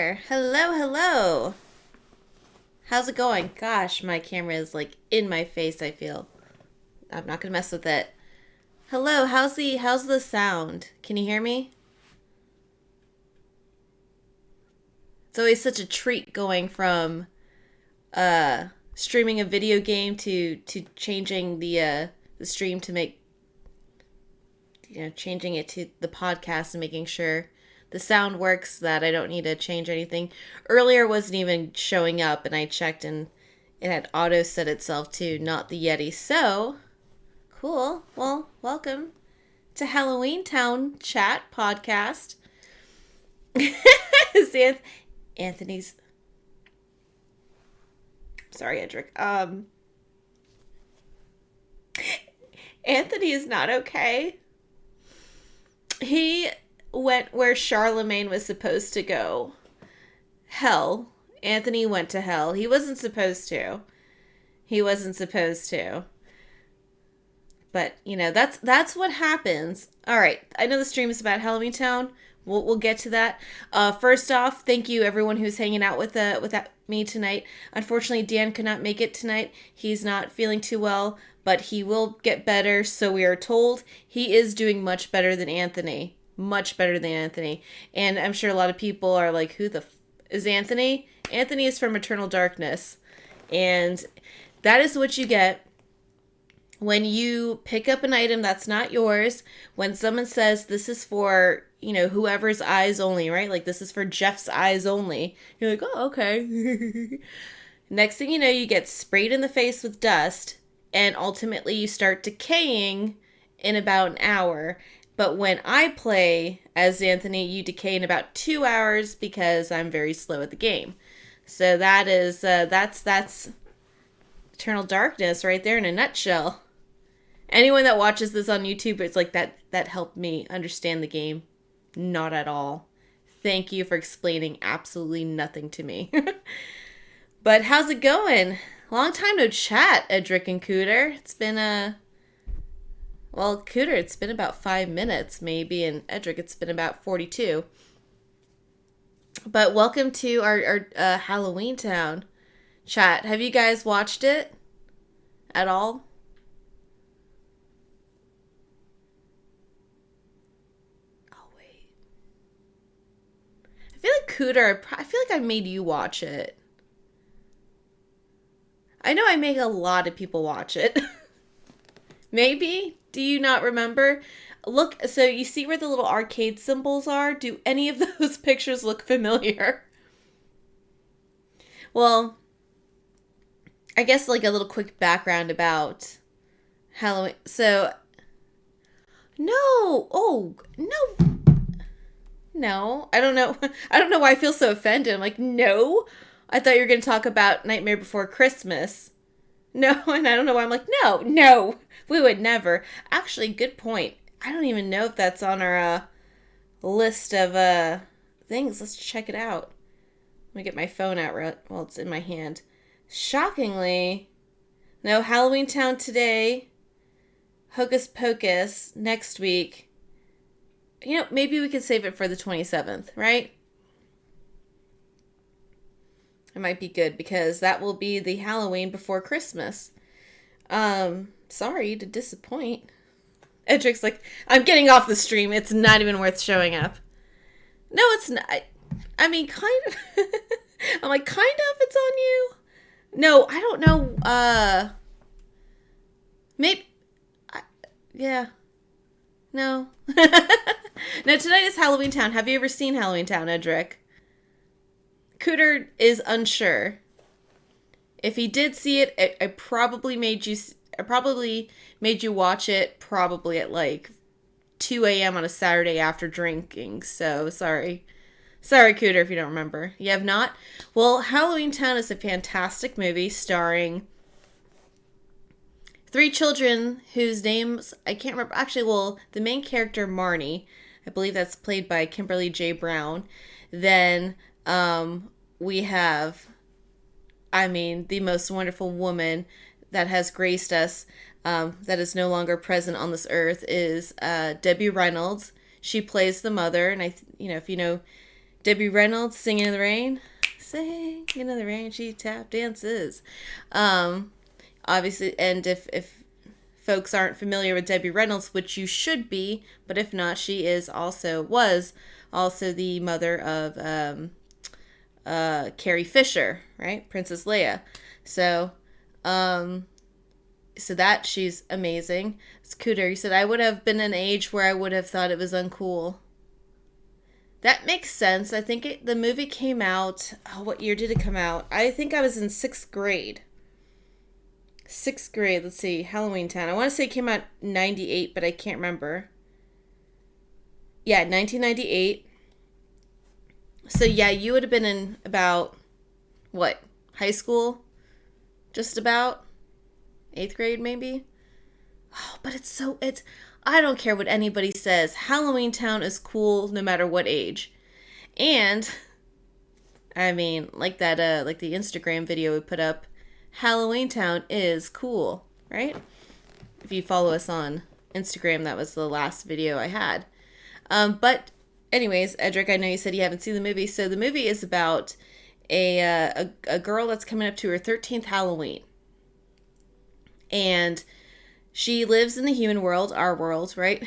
there. Hello, hello. How's it going? Gosh, my camera is like in my face, I feel. I'm not gonna mess with it. Hello, how's the sound? Can you hear me? It's always such a treat going from streaming a video game to changing the stream to make changing it to the podcast and making sure the sound works, that I don't need to change anything. Earlier wasn't even showing up, and I checked and it had auto set itself to not the Yeti. So cool. Well, welcome to Halloweentown Chat Podcast. Anthony's. Sorry, Edric. Anthony is not okay. He went where Charlemagne was supposed to go. Hell. Anthony went to hell. He wasn't supposed to. He wasn't supposed to. But, that's what happens. All right. I know the stream is about Halloweentown. We'll get to that. First off, thank you everyone who's hanging out with me tonight. Unfortunately, Dan could not make it tonight. He's not feeling too well, but he will get better, so we are told. He is doing much better than Anthony. Much better than Anthony. And I'm sure a lot of people are like, who the is Anthony? Anthony is from Eternal Darkness. And that is what you get when you pick up an item that's not yours. When someone says this is for, whoever's eyes only, right? Like, this is for Jeff's eyes only. You're like, oh, okay. Next thing you know, you get sprayed in the face with dust, and ultimately you start decaying in about an hour. But when I play as Anthony, you decay in about 2 hours because I'm very slow at the game. So that is, that's Eternal Darkness right there in a nutshell. Anyone that watches this on YouTube, it's like that helped me understand the game. Not at all. Thank you for explaining absolutely nothing to me. But how's it going? Long time no chat, Edric and Cooter. It's been well, Cooter, it's been about 5 minutes maybe, and Edric, it's been about 42. But welcome to our Halloweentown chat. Have you guys watched it at all? Oh, wait. I feel like Cooter, I feel like I made you watch it. I know I make a lot of people watch it. Maybe? Do you not remember? Look, so you see where the little arcade symbols are? Do any of those pictures look familiar? Well, I guess like a little quick background about Halloween. So, no. Oh, no. No. I don't know. I don't know why I feel so offended. I'm like, no. I thought you were going to talk about Nightmare Before Christmas. No, and I don't know why I'm like, no, we would never. Actually, good point. I don't even know if that's on our list of things. Let's check it out. Let me get my phone out while it's in my hand. Shockingly, no, Halloweentown today, Hocus Pocus next week. Maybe we could save it for the 27th, right? It might be good because that will be the Halloween before Christmas. Sorry to disappoint. Edric's like, I'm getting off the stream. It's not even worth showing up. No, it's not. I mean, kind of. I'm like, kind of, it's on you. No, I don't know. Maybe. Yeah. No. No, tonight is Halloweentown. Have you ever seen Halloweentown, Edric? Cooter is unsure. If he did see it, I probably made you watch it probably at like 2 a.m. on a Saturday after drinking. So sorry. Sorry, Cooter, if you don't remember. You have not? Well, Halloweentown is a fantastic movie starring 3 children whose names I can't remember. Actually, well, the main character, Marnie, I believe that's played by Kimberly J. Brown. Then we have, the most wonderful woman that has graced us, that is no longer present on this earth, is Debbie Reynolds. She plays the mother, and if you know Debbie Reynolds, Singing in the Rain. Singing in the Rain, she tap dances. Um, Obviously, and if folks aren't familiar with Debbie Reynolds, which you should be, but if not, she was also the mother of Carrie Fisher, right? Princess Leia. So, um, so that she's amazing. Scooter, you said I would have been an age where I would have thought it was uncool. That makes sense. I think the movie came out. Oh, what year did it come out? I think I was in sixth grade. Sixth grade. Let's see. Halloweentown. I want to say it came out 98, but I can't remember. Yeah, 1998. So yeah, you would have been in about what? High school? Just about? Eighth grade, maybe? Oh, but it's I don't care what anybody says. Halloweentown is cool no matter what age. And I mean, like like the Instagram video we put up, Halloweentown is cool, right? If you follow us on Instagram, that was the last video I had. But anyways, Edric, I know you said you haven't seen the movie. So the movie is about a girl that's coming up to her 13th Halloween. And she lives in the human world, our world, right?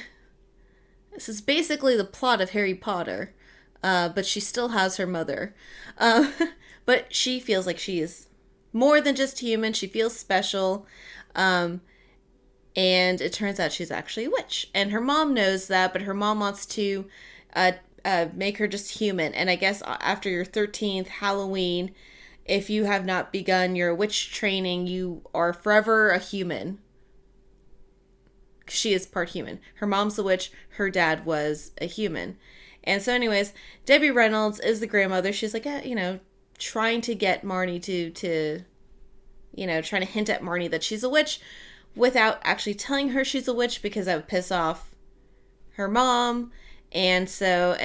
This is basically the plot of Harry Potter, but she still has her mother. Uh, but she feels like she is more than just human. She feels special. Um, and it turns out she's actually a witch. And her mom knows that, but her mom wants to make her just human. And I guess after your 13th Halloween, if you have not begun your witch training, you are forever a human. She is part human. Her mom's a witch. Her dad was a human. And so anyways, Debbie Reynolds is the grandmother. She's like, trying to get Marnie to trying to hint at Marnie that she's a witch without actually telling her she's a witch because that would piss off her mom. And so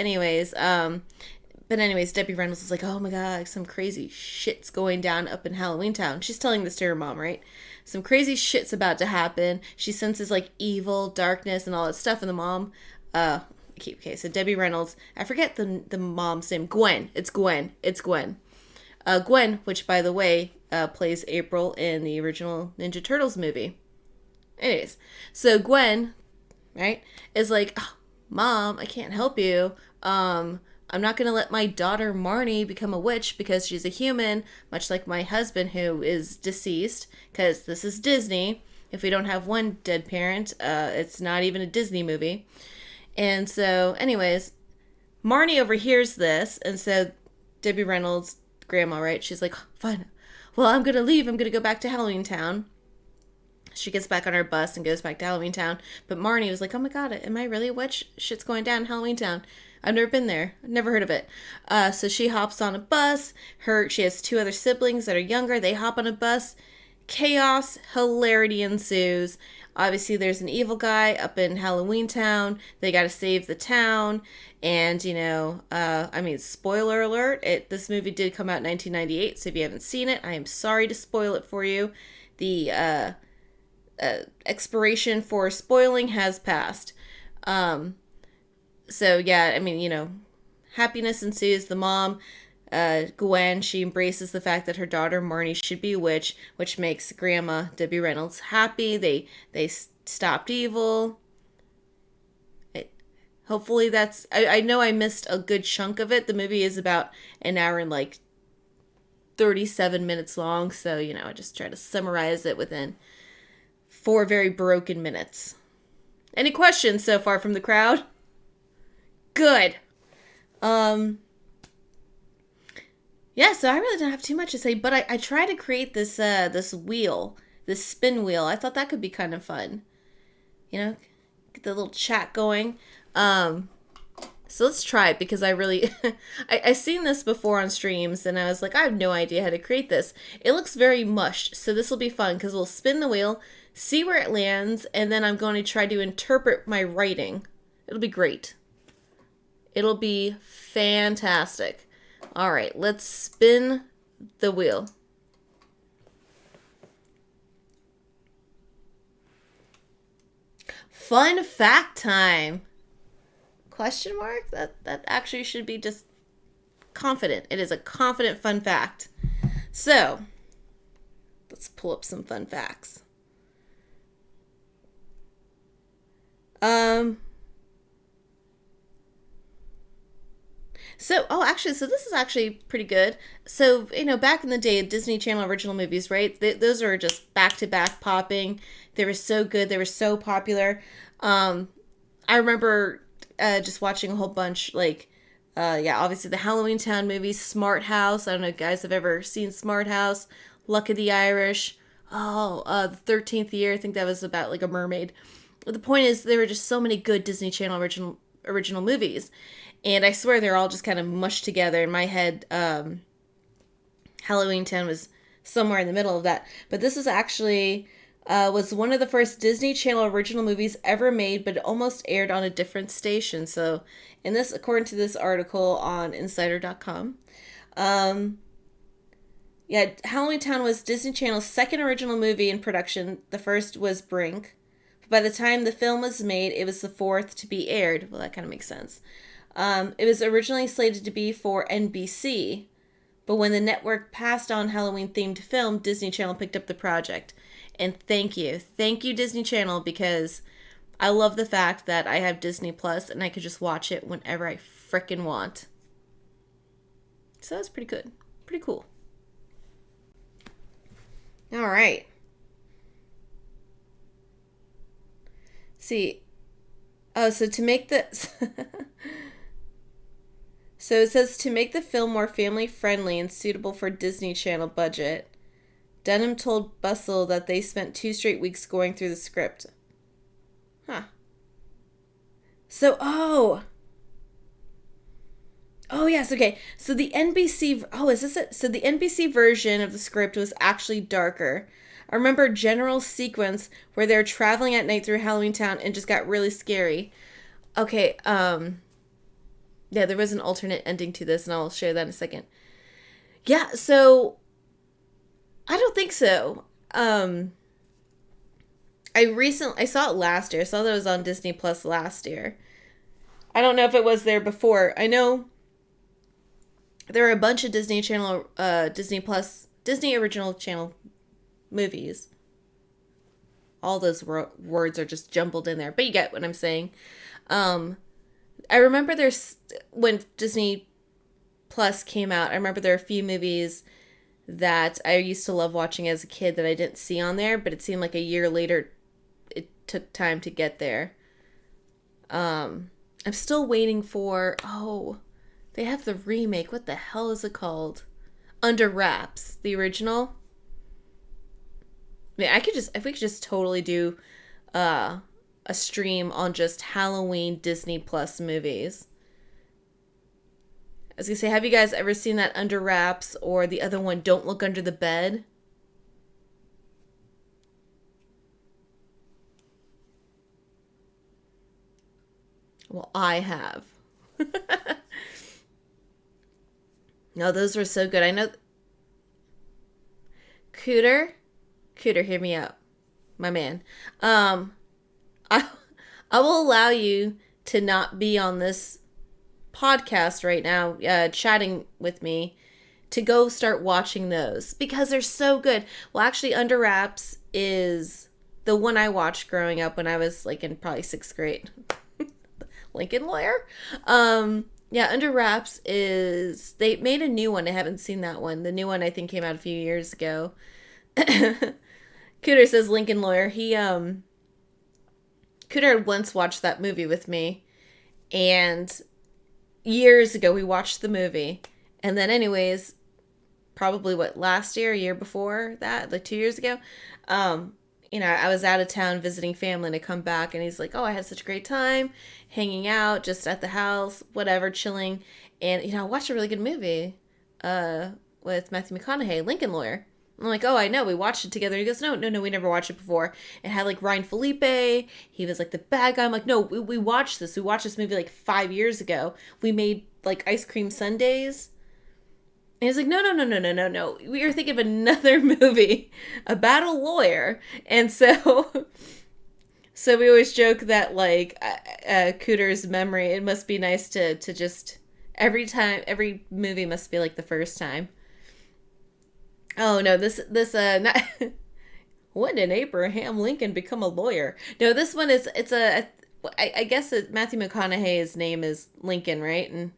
but anyways, Debbie Reynolds is like, oh my God, some crazy shit's going down up in Halloweentown. She's telling this to her mom, right? Some crazy shit's about to happen. She senses like evil, darkness, and all that stuff. And the mom, okay, so Debbie Reynolds, I forget the mom's name. Gwen. It's Gwen. Gwen, which by the way, plays April in the original Ninja Turtles movie. Anyways, so Gwen, right, is like, oh, Mom, I can't help you. I'm not going to let my daughter Marnie become a witch because she's a human, much like my husband who is deceased, because this is Disney. If we don't have one dead parent, it's not even a Disney movie. And so, anyways, Marnie overhears this, and so Debbie Reynolds, grandma, right, she's like, fine, well, I'm going to leave. I'm going to go back to Halloweentown. She gets back on her bus and goes back to Halloweentown. But Marnie was like, oh my God, am I really a witch? Shit's going down in Halloweentown. I've never been there. I've never heard of it. So she hops on a bus. She has two other siblings that are younger. They hop on a bus. Chaos, hilarity ensues. Obviously, there's an evil guy up in Halloweentown. They got to save the town. And, spoiler alert, this movie did come out in 1998. So if you haven't seen it, I am sorry to spoil it for you. The expiration for spoiling has passed. So yeah, happiness ensues. The mom, Gwen, she embraces the fact that her daughter Marnie should be a witch, which makes Grandma Debbie Reynolds happy. They stopped evil. Hopefully that's. I know I missed a good chunk of it. The movie is about an hour and 37 minutes long, so I just try to summarize it within 4 very broken minutes. Any questions so far from the crowd? Good. Yeah, so I really don't have too much to say, but I tried to create this wheel, this spin wheel. I thought that could be kind of fun. Get the little chat going. So let's try it because I really, I seen this before on streams and I was like, I have no idea how to create this. It looks very mushed, so this will be fun because we'll spin the wheel, see where it lands, and then I'm going to try to interpret my writing. It'll be great. It'll be fantastic. All right, let's spin the wheel. Fun fact time. Question mark? That actually should be just confident. It is a confident fun fact. So, let's pull up some fun facts. So this is actually pretty good. So, back in the day, Disney Channel original movies, right? Those are just back-to-back popping. They were so good. They were so popular. I remember just watching a whole bunch, obviously the Halloweentown movies, Smart House. I don't know if you guys have ever seen Smart House. Luck of the Irish. The 13th Year. I think that was about, like, a mermaid. But the point is, there were just so many good Disney Channel original movies. And I swear they're all just kind of mushed together. In my head, Halloweentown was somewhere in the middle of that. But this was actually was one of the first Disney Channel original movies ever made, but it almost aired on a different station. So, according to this article on Insider.com, Halloweentown was Disney Channel's second original movie in production. The first was Brink. But by the time the film was made, it was the fourth to be aired. Well, that kind of makes sense. It was originally slated to be for NBC, but when the network passed on Halloween-themed film, Disney Channel picked up the project. And thank you Disney Channel, because I love the fact that I have Disney Plus and I could just watch it whenever I frickin' want. So that's pretty good, pretty cool. All right. See, so to make this. So it says, to make the film more family-friendly and suitable for Disney Channel budget, Dunham told Bustle that they spent 2 straight weeks going through the script. Huh. So, yes, okay. So the NBC, is this it? So the NBC version of the script was actually darker. I remember a general sequence where they're traveling at night through Halloweentown and just got really scary. Okay, yeah, there was an alternate ending to this, and I'll share that in a second. Yeah, so I don't think so. I saw it last year. I saw that it was on Disney Plus last year. I don't know if it was there before. I know there are a bunch of Disney Channel, Disney original channel movies. All those words are just jumbled in there, but you get what I'm saying. I remember when Disney Plus came out, I remember there are a few movies that I used to love watching as a kid that I didn't see on there, but it seemed like a year later it took time to get there. I'm still waiting for, they have the remake. What the hell is it called? Under Wraps, the original. I mean, if we could just totally do a stream on just Halloween Disney Plus movies. I was gonna say, have you guys ever seen that Under Wraps, or the other one, Don't Look Under the Bed? Well, I have. No, those were so good. I know. Cooter, hear me out, my man. I will allow you to not be on this podcast right now, chatting with me, to go start watching those because they're so good. Well, actually, Under Wraps is the one I watched growing up when I was like in probably 6th grade. Lincoln Lawyer. Under Wraps is, they made a new one. I haven't seen that one. The new one I think came out a few years ago. Cooter says Lincoln Lawyer. Cooter once watched that movie with me, and years ago we watched the movie, and then anyways, probably last year, a year before that, like 2 years ago, I was out of town visiting family, and I come back, and he's like, I had such a great time hanging out just at the house, whatever, chilling, and I watched a really good movie with Matthew McConaughey, Lincoln Lawyer. I'm like, I know, we watched it together. He goes, no, we never watched it before. It had, like, Ryan Felipe. He was, like, the bad guy. I'm like, no, we watched this. We watched this movie, like, 5 years ago. We made, like, ice cream sundaes. And he's like, no. We were thinking of another movie about a lawyer. And so we always joke that, like, Cooter's memory, it must be nice to just Every movie must be like the first time. Oh no, not, when did Abraham Lincoln become a lawyer? No, this one is it's a I guess Matthew McConaughey's name is Lincoln, right? And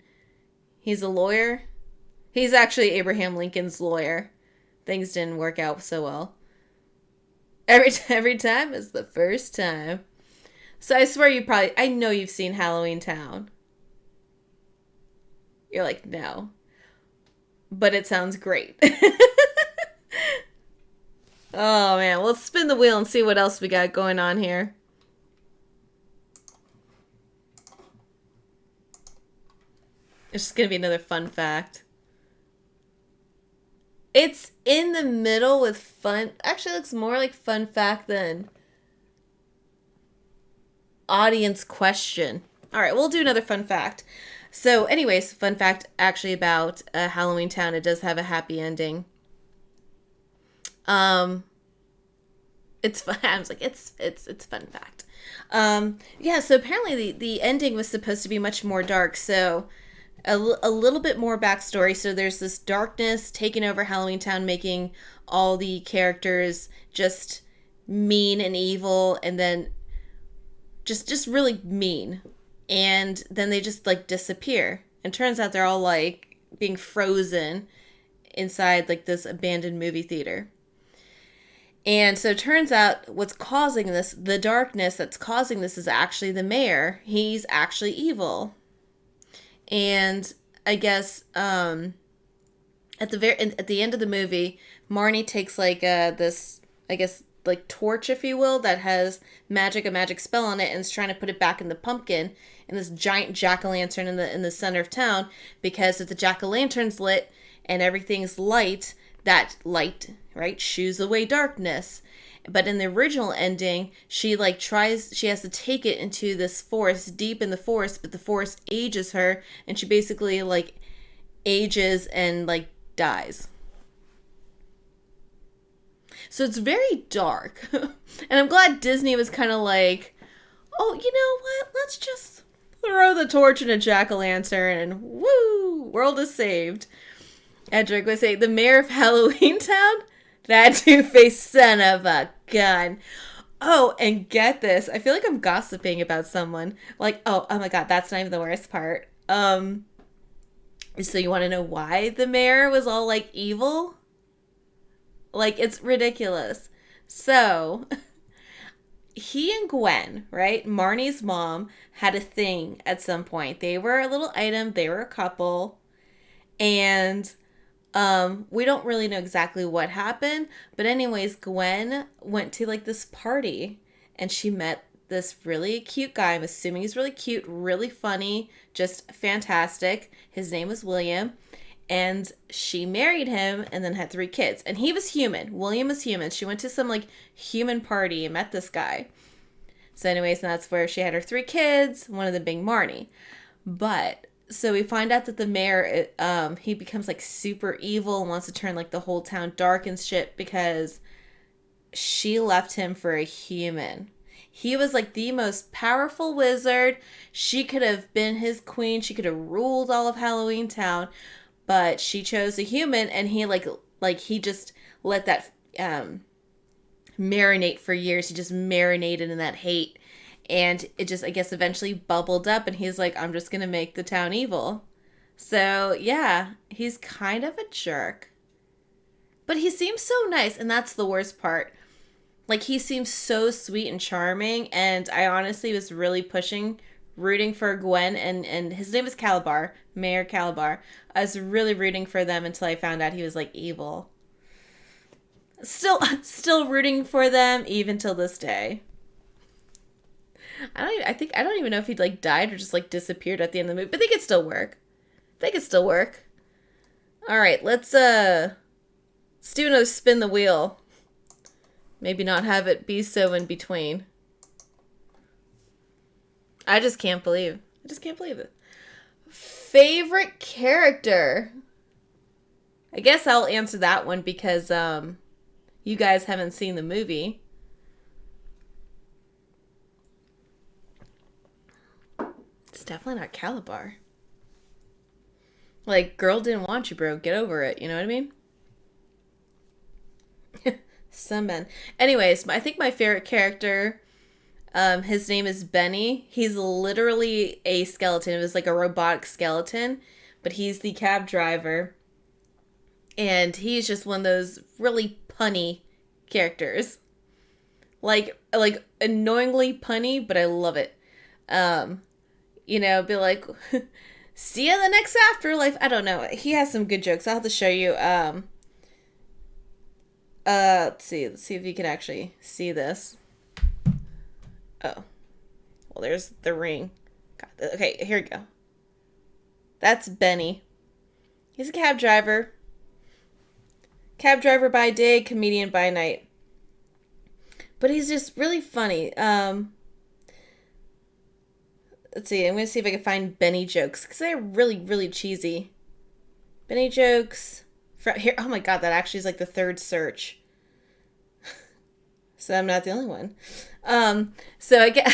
he's a lawyer. He's actually Abraham Lincoln's lawyer. Things didn't work out so well. Every time is the first time. So I swear I know you've seen Halloweentown. You're like, no. But it sounds great. Oh man, let's spin the wheel and see what else we got going on here. It's just gonna be another fun fact. It's in the middle with fun. Actually, it looks more like fun fact than audience question. All right, we'll do another fun fact. So, anyways, fun fact actually about Halloweentown. It does have a happy ending. It's fun. I was like, it's fun fact. Yeah. So apparently the ending was supposed to be much more dark. So a little bit more backstory. So there's this darkness taking over Halloweentown, making all the characters just mean and evil, and then just really mean. And then they just like disappear. And turns out they're all like being frozen inside like this abandoned movie theater. And so it turns out what's causing this, the darkness that's causing this, is actually the mayor. He's actually evil. And I guess at the end of the movie, Marnie takes like this, I guess, like torch, if you will, that has a magic spell on it, and is trying to put it back in the pumpkin in this giant jack-o'-lantern in the center of town, because if the jack-o'-lantern's lit and everything's light, that light, right, shoos away darkness. But in the original ending, she has to take it into this forest, deep in the forest, but the forest ages her, and she basically like ages and like dies. So it's very dark. And I'm glad Disney was kind of like, oh, you know what? Let's just throw the torch in a jack-o'-lantern and woo, world is saved. Edric would say, the mayor of Halloweentown? That two-faced son of a gun. Oh, and get this. I feel like I'm gossiping about someone. Like, oh my god, that's not even the worst part. So you want to know why the mayor was all, like, evil? Like, it's ridiculous. So, he and Gwen, right, Marnie's mom, had a thing at some point. They were a little item. They were a couple. And we don't really know exactly what happened. But anyways, Gwen went to, like, this party. And she met this really cute guy. I'm assuming he's really cute, really funny, just fantastic. His name was William. And she married him and then had 3 kids. And he was human. William was human. She went to some, like, human party and met this guy. So anyways, and that's where she had her 3 kids, one of them being Marnie. But, so we find out that the mayor, he becomes, like, super evil and wants to turn, like, the whole town dark and shit because she left him for a human. He was, like, the most powerful wizard. She could have been his queen. She could have ruled all of Halloweentown. But she chose a human, and he he just let that marinate for years. He just marinated in that hate, and it just, I guess, eventually bubbled up, and he's like, I'm just gonna make the town evil. So yeah, he's kind of a jerk, but he seems so nice, and that's the worst part. Like, he seems so sweet and charming, and I honestly was really rooting for Gwen, and his name is Calabar, Mayor Calabar. I was really rooting for them until I found out he was, like, evil. Still rooting for them even till this day. I don't even know if he'd, like, died or just, like, disappeared at the end of the movie, but they could still work. All right, let's do another spin the wheel. Maybe not have it be so in between. I just can't believe it. Favorite character? I guess I'll answer that one because you guys haven't seen the movie. It's definitely not Calabar. Like, girl didn't want you, bro. Get over it. You know what I mean? Some men. Anyways, I think my favorite character, his name is Benny. He's literally a skeleton. It was like a robotic skeleton, but he's the cab driver. And he's just one of those really punny characters. Like annoyingly punny, but I love it. Be like, see you in the next afterlife. I don't know. He has some good jokes. I'll have to show you. Let's see if you can actually see this. Oh, well, there's the ring. Okay, here we go. That's Benny. He's a cab driver. Cab driver by day, comedian by night. But he's just really funny. Let's see. I'm going to see if I can find Benny jokes, because they're really, really cheesy. Benny jokes. Here. Oh my god, that actually is like the third search. So I'm not the only one. So I guess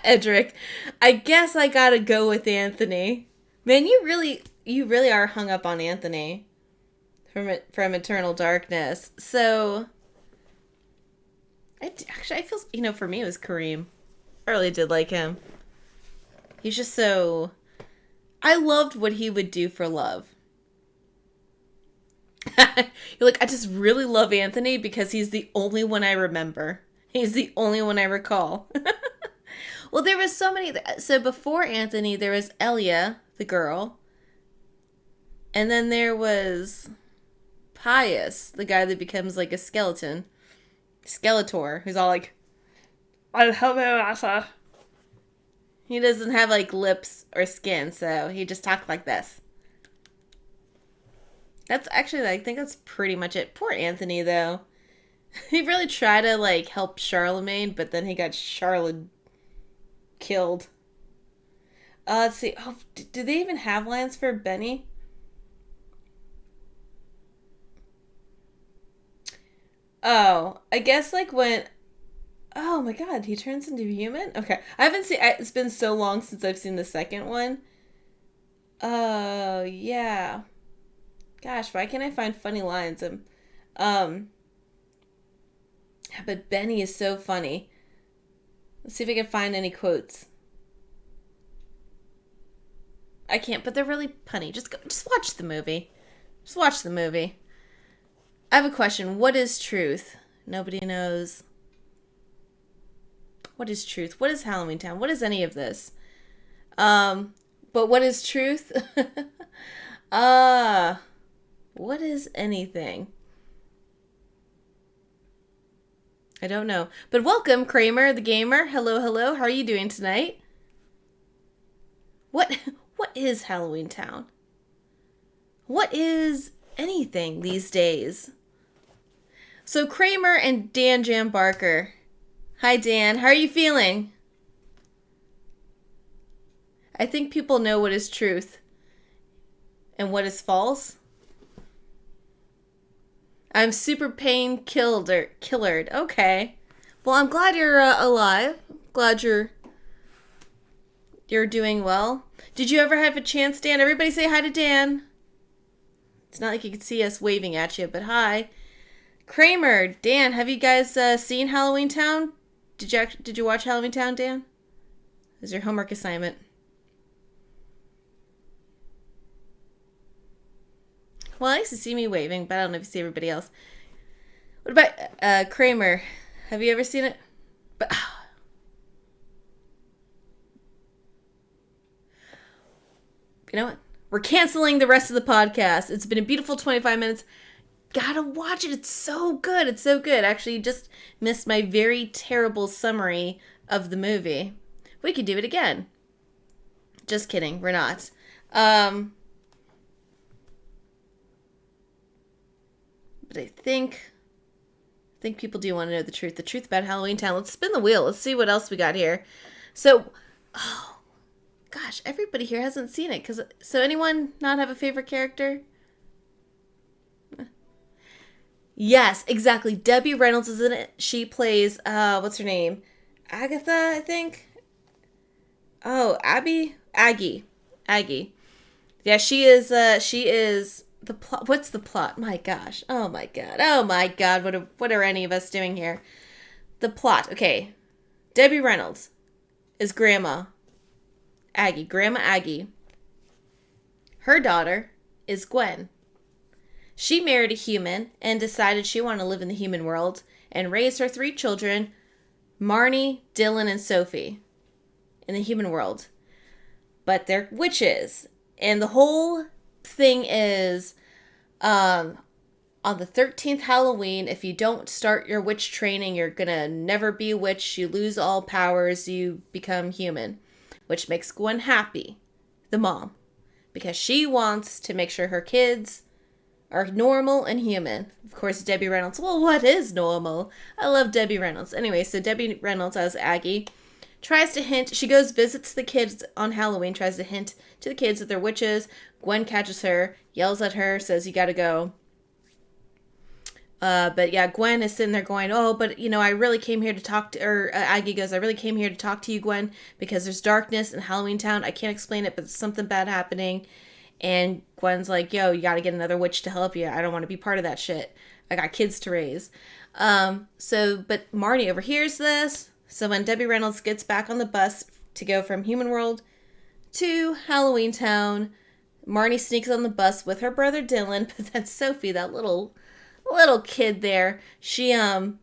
Edric, I guess I gotta go with Anthony. Man, you really are hung up on Anthony from Eternal Darkness. So I feel, for me it was Kareem. I really did like him. He's just so... I loved what he would do for love. You're like, I just really love Anthony because he's the only one I remember. He's the only one I recall. Well, there was so many... So before Anthony, there was Elia, the girl. And then there was Pius, the guy that becomes like a skeleton. Skeletor, who's all like... Oh, hello, Asa. He doesn't have like lips or skin, so he just talks like this. That's actually, I think that's pretty much it. Poor Anthony, though. He really tried to like help Charlemagne, but then he got Charlotte killed. Let's see. Oh, do they even have lines for Benny? Oh, I guess like when... Oh my god, he turns into human? Okay. I haven't seen... It's been so long since I've seen the second one. Oh, yeah. Gosh, why can't I find funny lines? But Benny is so funny. Let's see if I can find any quotes. I can't, but they're really punny. Just watch the movie. Just watch the movie. I have a question. What is truth? Nobody knows. What is truth? What is Halloweentown? What is any of this? But what is truth? What is anything? I don't know. But welcome, Kramer the gamer. Hello, hello. How are you doing tonight? What is Halloweentown? What is anything these days? So Kramer and Dan Jam Barker. Hi, Dan. How are you feeling? I think people know what is truth and what is false. I'm super pain killered. Okay. Well, I'm glad you're alive. Glad you're doing well. Did you ever have a chance, Dan? Everybody say hi to Dan. It's not like you could see us waving at you, but hi. Kramer, Dan, have you guys seen Halloweentown? Did you watch Halloweentown, Dan? This is your homework assignment. Well, I used to see me waving, but I don't know if you see everybody else. What about Kramer? Have you ever seen it? But you know what? We're canceling the rest of the podcast. It's been a beautiful 25 minutes. Gotta watch it. It's so good. It's so good. Actually, you just missed my very terrible summary of the movie. We could do it again. Just kidding. We're not. But I think people do want to know the truth. The truth about Halloweentown. Let's spin the wheel. Let's see what else we got here. So, oh, gosh, everybody here hasn't seen it. So anyone not have a favorite character? Yes, exactly. Debbie Reynolds is in it. She plays, what's her name? Agatha, I think. Oh, Abby? Aggie. Yeah, she is. She is the plot. What's the plot? My gosh. Oh my god. Oh my god. What are any of us doing here? The plot. Okay. Debbie Reynolds is Grandma Aggie. Grandma Aggie. Her daughter is Gwen. She married a human and decided she wanted to live in the human world and raised her 3 children, Marnie, Dylan, and Sophie, in the human world. But they're witches. And the whole thing is on the 13th Halloween, if you don't start your witch training, you're going to never be a witch. You lose all powers. You become human, which makes Gwen happy, the mom, because she wants to make sure her kids are normal and human. Of course, Debbie Reynolds. Well, what is normal? I love Debbie Reynolds. Anyway, so Debbie Reynolds as Aggie tries to hint. She goes, visits the kids on Halloween, tries to hint to the kids that they're witches. Gwen catches her, yells at her, says, you gotta go. But yeah, Gwen is sitting there going, oh, but I really came here to talk to, or Aggie goes, I really came here to talk to you, Gwen, because there's darkness in Halloweentown. I can't explain it, but there's something bad happening. And Gwen's like, yo, you gotta get another witch to help you. I don't want to be part of that shit. I got kids to raise. But Marnie overhears this. So when Debbie Reynolds gets back on the bus to go from Human World to Halloweentown, Marnie sneaks on the bus with her brother Dylan, but then Sophie, that little kid there, she's the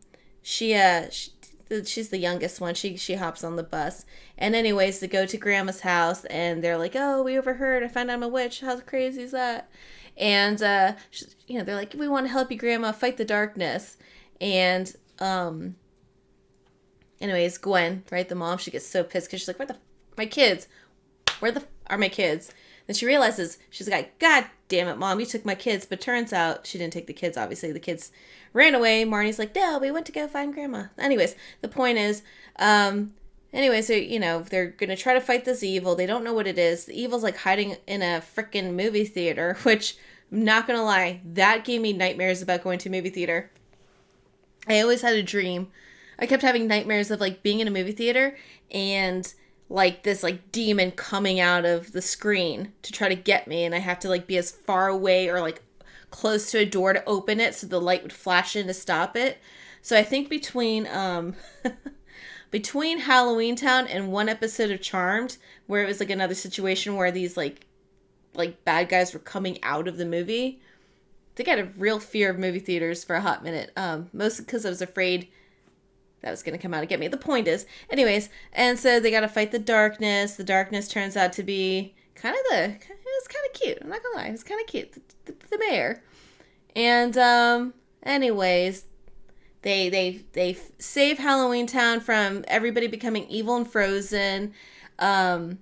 youngest one. She hops on the bus. And anyways, they go to Grandma's house and they're like, oh, we overheard. I found out I'm a witch. How crazy is that? And, they're like, we want to help you, Grandma, fight the darkness. And, anyways, Gwen, right, the mom, she gets so pissed because she's like, my kids? Where the are my kids? Then she realizes, she's like, God damn it, Mom, you took my kids. But turns out she didn't take the kids, obviously. The kids ran away. Marnie's like, no, we went to go find Grandma. Anyways, the point is, so, they're going to try to fight this evil. They don't know what it is. The evil's like hiding in a freaking movie theater, which, I'm not going to lie, that gave me nightmares about going to a movie theater. I always had a dream. I kept having nightmares of like being in a movie theater and like this like demon coming out of the screen to try to get me, and I have to like be as far away or like close to a door to open it so the light would flash in to stop it. So I think between between Halloweentown and one episode of Charmed, where it was like another situation where these like bad guys were coming out of the movie, I think I had a real fear of movie theaters for a hot minute. Mostly because I was afraid that was going to come out and get me. The point is, anyways, and so they got to fight the darkness. The darkness turns out to be it was kind of cute. I'm not going to lie. It was kind of cute. The mayor. And, anyways, they save Halloweentown from everybody becoming evil and frozen. Gwen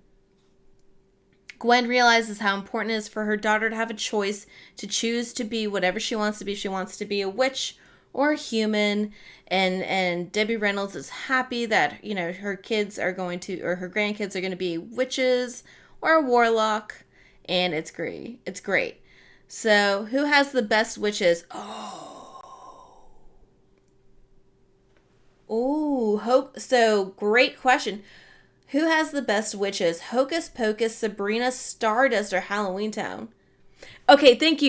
realizes how important it is for her daughter to have a choice to choose to be whatever she wants to be. She wants to be a witch or a human, and Debbie Reynolds is happy that, her kids are going to, or her grandkids are going to be witches or a warlock, and it's great. It's great. So, who has the best witches? So great question. Who has the best witches? Hocus Pocus, Sabrina, Stardust, or Halloweentown? Okay, thank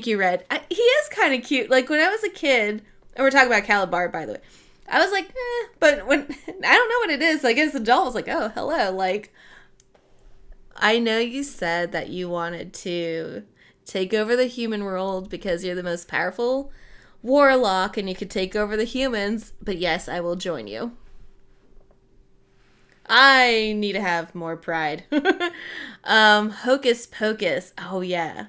you, Red. He is kind of cute. Like, when I was a kid, and we're talking about Calabar, by the way, I was like, but when, I don't know what it is. Like, as an adult, I was like, oh, hello. Like, I know you said that you wanted to take over the human world because you're the most powerful warlock and you could take over the humans, but yes, I will join you. I need to have more pride. Hocus Pocus. Oh, yeah.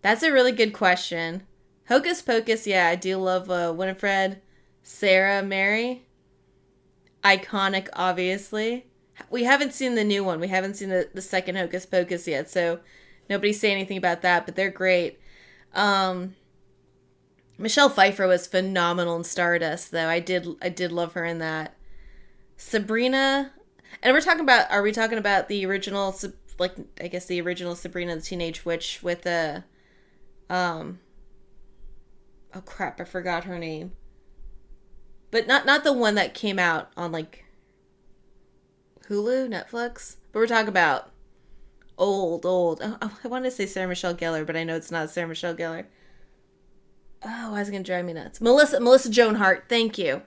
That's a really good question. Hocus Pocus, yeah, I do love Winifred, Sarah, Mary. Iconic, obviously. We haven't seen the new one. We haven't seen the second Hocus Pocus yet, so nobody say anything about that, but they're great. Michelle Pfeiffer was phenomenal in Stardust, though. I did love her in that. Sabrina, and are we talking about the original, like, I guess the original Sabrina the Teenage Witch with oh crap, I forgot her name. But not the one that came out on, like, Hulu, Netflix. But we're talking about old. I want to say Sarah Michelle Gellar, but I know it's not Sarah Michelle Gellar. Oh, why is it going to drive me nuts? Melissa Joan Hart. Thank you.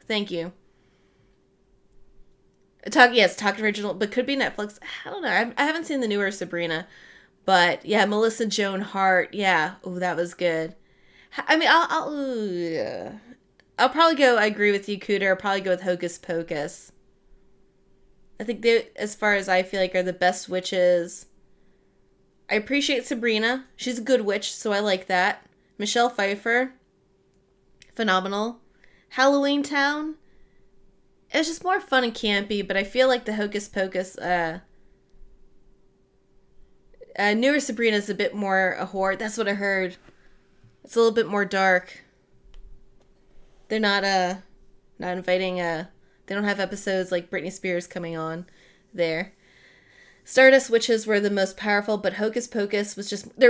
Talk original, but could be Netflix. I don't know. I haven't seen the newer Sabrina, but yeah, Melissa Joan Hart. Yeah, oh, that was good. I mean, I'll probably go. I agree with you, Cooter. I'll probably go with Hocus Pocus. I think they, as far as I feel like, are the best witches. I appreciate Sabrina. She's a good witch, so I like that. Michelle Pfeiffer, phenomenal. Halloweentown. It's just more fun and campy, but I feel like the Hocus Pocus, newer Sabrina's a bit more a horror. That's what I heard. It's a little bit more dark. They're not inviting, they don't have episodes like Britney Spears coming on there. Stardust Witches were the most powerful, but Hocus Pocus was just, they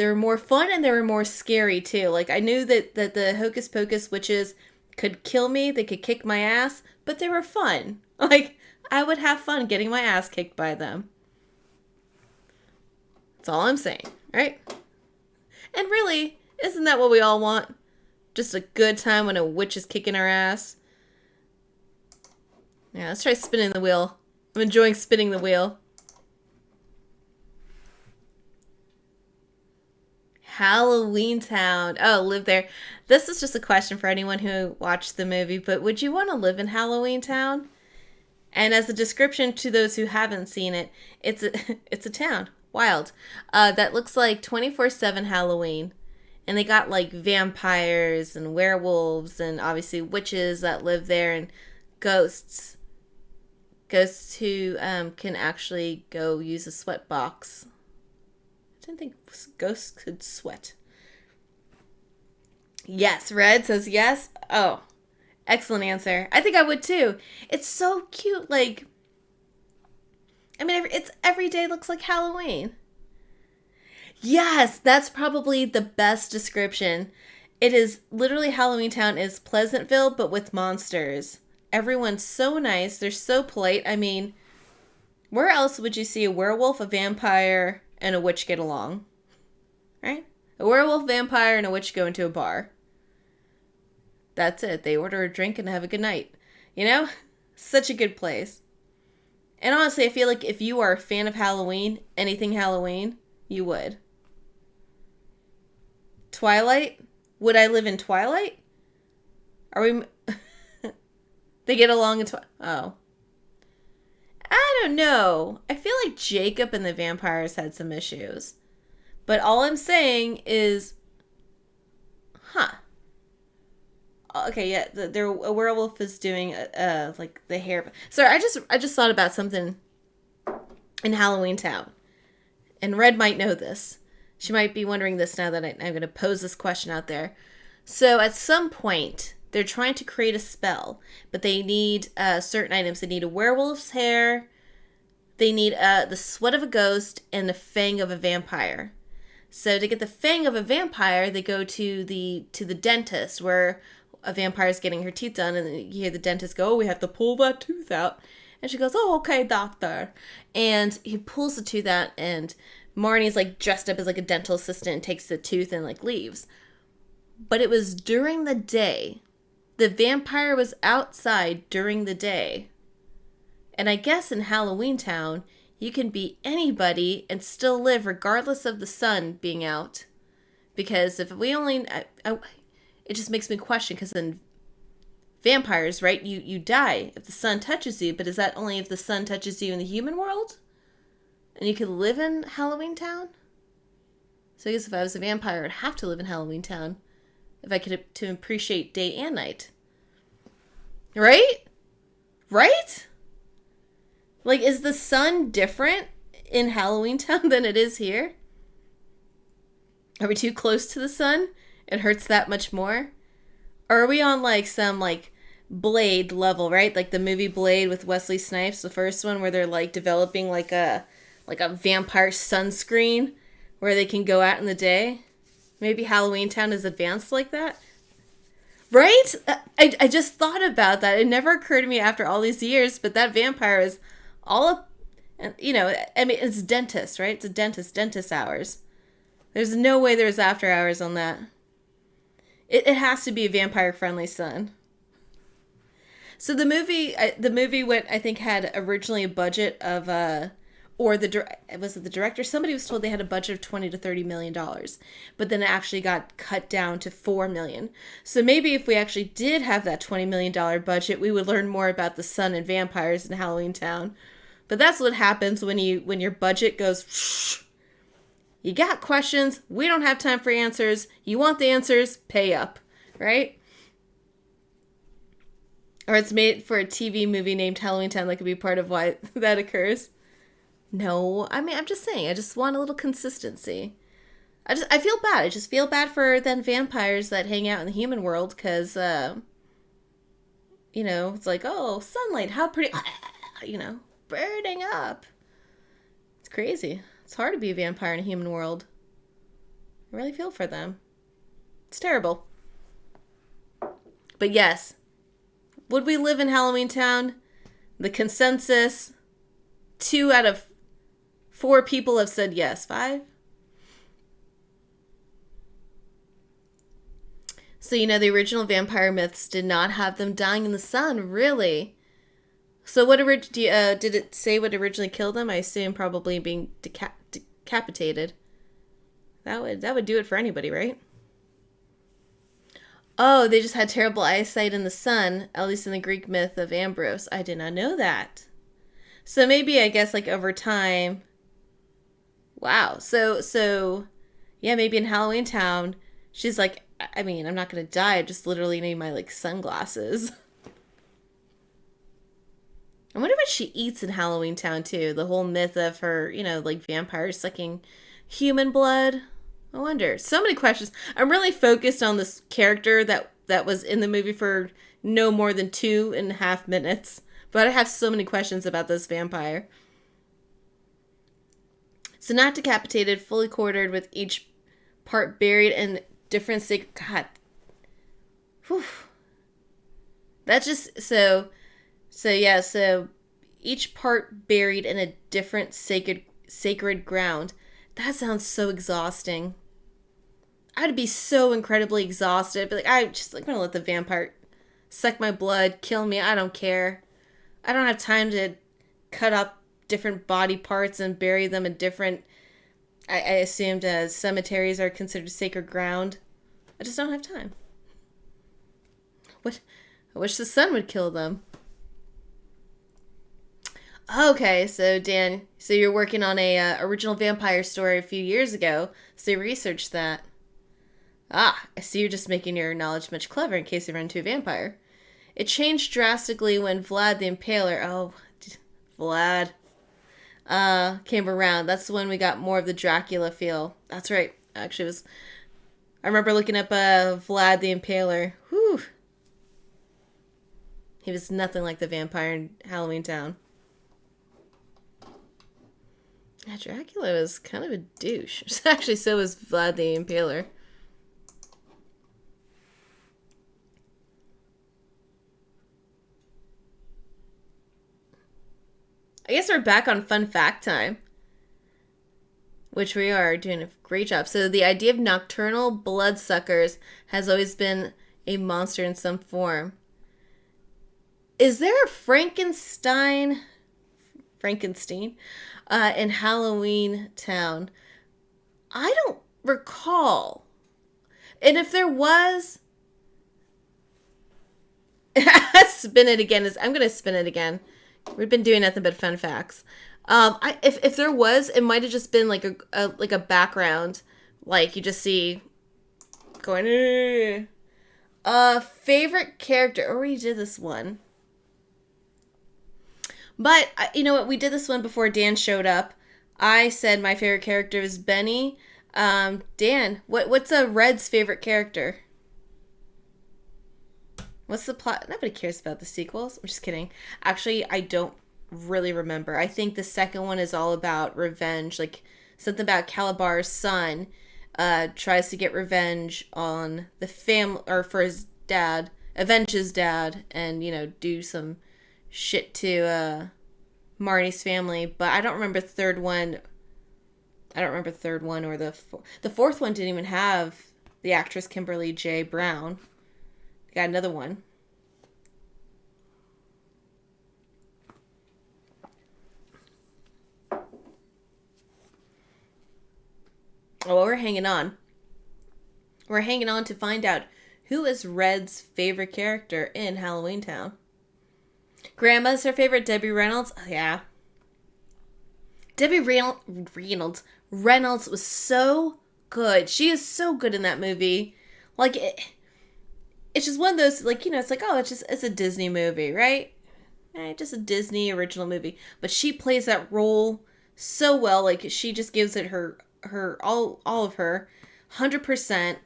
were more fun and they were more scary too. Like, I knew that the Hocus Pocus witches could kill me, they could kick my ass, but they were fun. Like, I would have fun getting my ass kicked by them. That's all I'm saying, right? And really, isn't that what we all want? Just a good time when a witch is kicking our ass? Yeah, let's try spinning the wheel. I'm enjoying spinning the wheel. Halloweentown. Oh, live there. This is just a question for anyone who watched the movie, but would you want to live in Halloweentown? And as a description to those who haven't seen it, it's a town. Wild. That looks like 24/7 Halloween. And they got like vampires and werewolves and obviously witches that live there and ghosts. Ghosts who can actually go use a sweat box. I didn't think ghosts could sweat. Yes, Red says yes. Oh, excellent answer. I think I would too. It's so cute. Like, I mean, it's every day looks like Halloween. Yes, that's probably the best description. It is literally Halloweentown is Pleasantville, but with monsters. Everyone's so nice. They're so polite. I mean, where else would you see a werewolf, a vampire, and a witch get along? Right? A werewolf, vampire, and a witch go into a bar. That's it. They order a drink and have a good night. You know? Such a good place. And honestly, I feel like if you are a fan of Halloween, anything Halloween, you would. Twilight? Would I live in Twilight? Are we... They get along in Oh. I don't know. I feel like Jacob and the vampires had some issues. But all I'm saying is... Okay, yeah, a werewolf is doing like the hair. Sorry, I just thought about something in Halloweentown, and Red might know this. She might be wondering this now that I'm going to pose this question out there. So at some point, they're trying to create a spell, but they need certain items. They need a werewolf's hair. They need the sweat of a ghost and the fang of a vampire. So to get the fang of a vampire, they go to the dentist where a vampire is getting her teeth done, and you hear the dentist go, "Oh, we have to pull that tooth out." And she goes, "Oh, okay, doctor." And he pulls the tooth out, and Marnie's like dressed up as like a dental assistant and takes the tooth and like leaves. But it was during the day. The vampire was outside during the day. And I guess in Halloweentown, you can be anybody and still live regardless of the sun being out. Because if we only... it just makes me question, because in vampires, right, you die if the sun touches you, but is that only if the sun touches you in the human world? And you could live in Halloweentown? So I guess if I was a vampire, I'd have to live in Halloweentown if I could to appreciate day and night. Right? Right? Like, is the sun different in Halloweentown than it is here? Are we too close to the sun? It hurts that much more? Or are we on, like, some, like, Blade level, right? Like the movie Blade with Wesley Snipes, the first one, where they're, like, developing, like a vampire sunscreen where they can go out in the day? Maybe Halloweentown is advanced like that? Right? I just thought about that. It never occurred to me after all these years, but that vampire is all up... And, I mean, it's dentist, right? It's a dentist hours. There's no way there's after hours on that. It has to be a vampire-friendly son. So the movie went, I think, had originally a budget of, was it the director? Somebody was told they had a budget of $20 to $30 million, but then it actually got cut down to $4 million. So maybe if we actually did have that $20 million budget, we would learn more about the sun and vampires in Halloweentown. But that's what happens when your budget goes. You got questions. We don't have time for answers. You want the answers? Pay up, right? Or it's made for a TV movie named Halloweentown that could be part of why that occurs. No, I mean, I'm just saying, I just want a little consistency. I feel bad. I just feel bad for then vampires that hang out in the human world because, it's like, oh, sunlight, how pretty, burning up. It's crazy. It's hard to be a vampire in a human world. I really feel for them. It's terrible. But yes, would we live in Halloweentown? The consensus, 2 out of 4 people have said yes. 5? So, the original vampire myths did not have them dying in the sun, really. So what did it say what originally killed them? I assume probably being decapitated. That would do it for anybody, right? Oh, they just had terrible eyesight in the sun, at least in the Greek myth of Ambrose. I did not know that. So maybe, I guess, like, over time. Wow. So yeah, maybe in Halloweentown, she's like, I mean, I'm not going to die. I just literally need my, like, sunglasses. I wonder what she eats in Halloweentown, too. The whole myth of her, like, vampires sucking human blood. I wonder. So many questions. I'm really focused on this character that was in the movie for no more than 2.5 minutes. But I have so many questions about this vampire. So not decapitated, fully quartered with each part buried in different sacred... God. Whew. That's just... So each part buried in a different sacred ground. That sounds so exhausting. I'd be so incredibly exhausted. I'd be like, I'm going to let the vampire suck my blood, kill me. I don't care. I don't have time to cut up different body parts and bury them in different... I assumed cemeteries are considered sacred ground. I just don't have time. I wish the sun would kill them. Okay, so Dan, you're working on a original vampire story a few years ago, so you researched that. Ah, I see you're just making your knowledge much clever in case you run into a vampire. It changed drastically when Vlad the Impaler, Vlad, came around. That's when we got more of the Dracula feel. That's right. Actually, I remember looking up Vlad the Impaler. Whew. He was nothing like the vampire in Halloweentown. Yeah, Dracula was kind of a douche. Actually, so was Vlad the Impaler. I guess we're back on fun fact time. Which we are doing a great job. So the idea of nocturnal bloodsuckers has always been a monster in some form. Is there a Frankenstein in Halloweentown? I don't recall. And if there was... Spin it again. I'm going to spin it again. We've been doing nothing but fun facts. If there was, it might have just been like a background, like you just see going. Favorite character. Oh, we did this one, but you know what? We did this one before Dan showed up. I said my favorite character is Benny. Dan, what's a Red's favorite character? What's the plot? Nobody cares about the sequels. I'm just kidding. Actually, I don't really remember. I think the second one is all about revenge. Like, something about Calabar's son tries to get revenge on the family, or for his dad, avenge his dad, and, do some shit to Marnie's family, but I don't remember the third one. I don't remember the third one or the fourth one didn't even have the actress Kimberly J. Brown. Got another one. Oh, well, we're hanging on. We're hanging on to find out who is Red's favorite character in Halloweentown. Grandma's her favorite, Debbie Reynolds. Oh, yeah. Debbie Reynolds was so good. She is so good in that movie. Like, it's just one of those, like, you know, it's like, oh, it's a Disney movie, right? Just a Disney original movie. But she plays that role so well. Like, she just gives it her all of her 100%.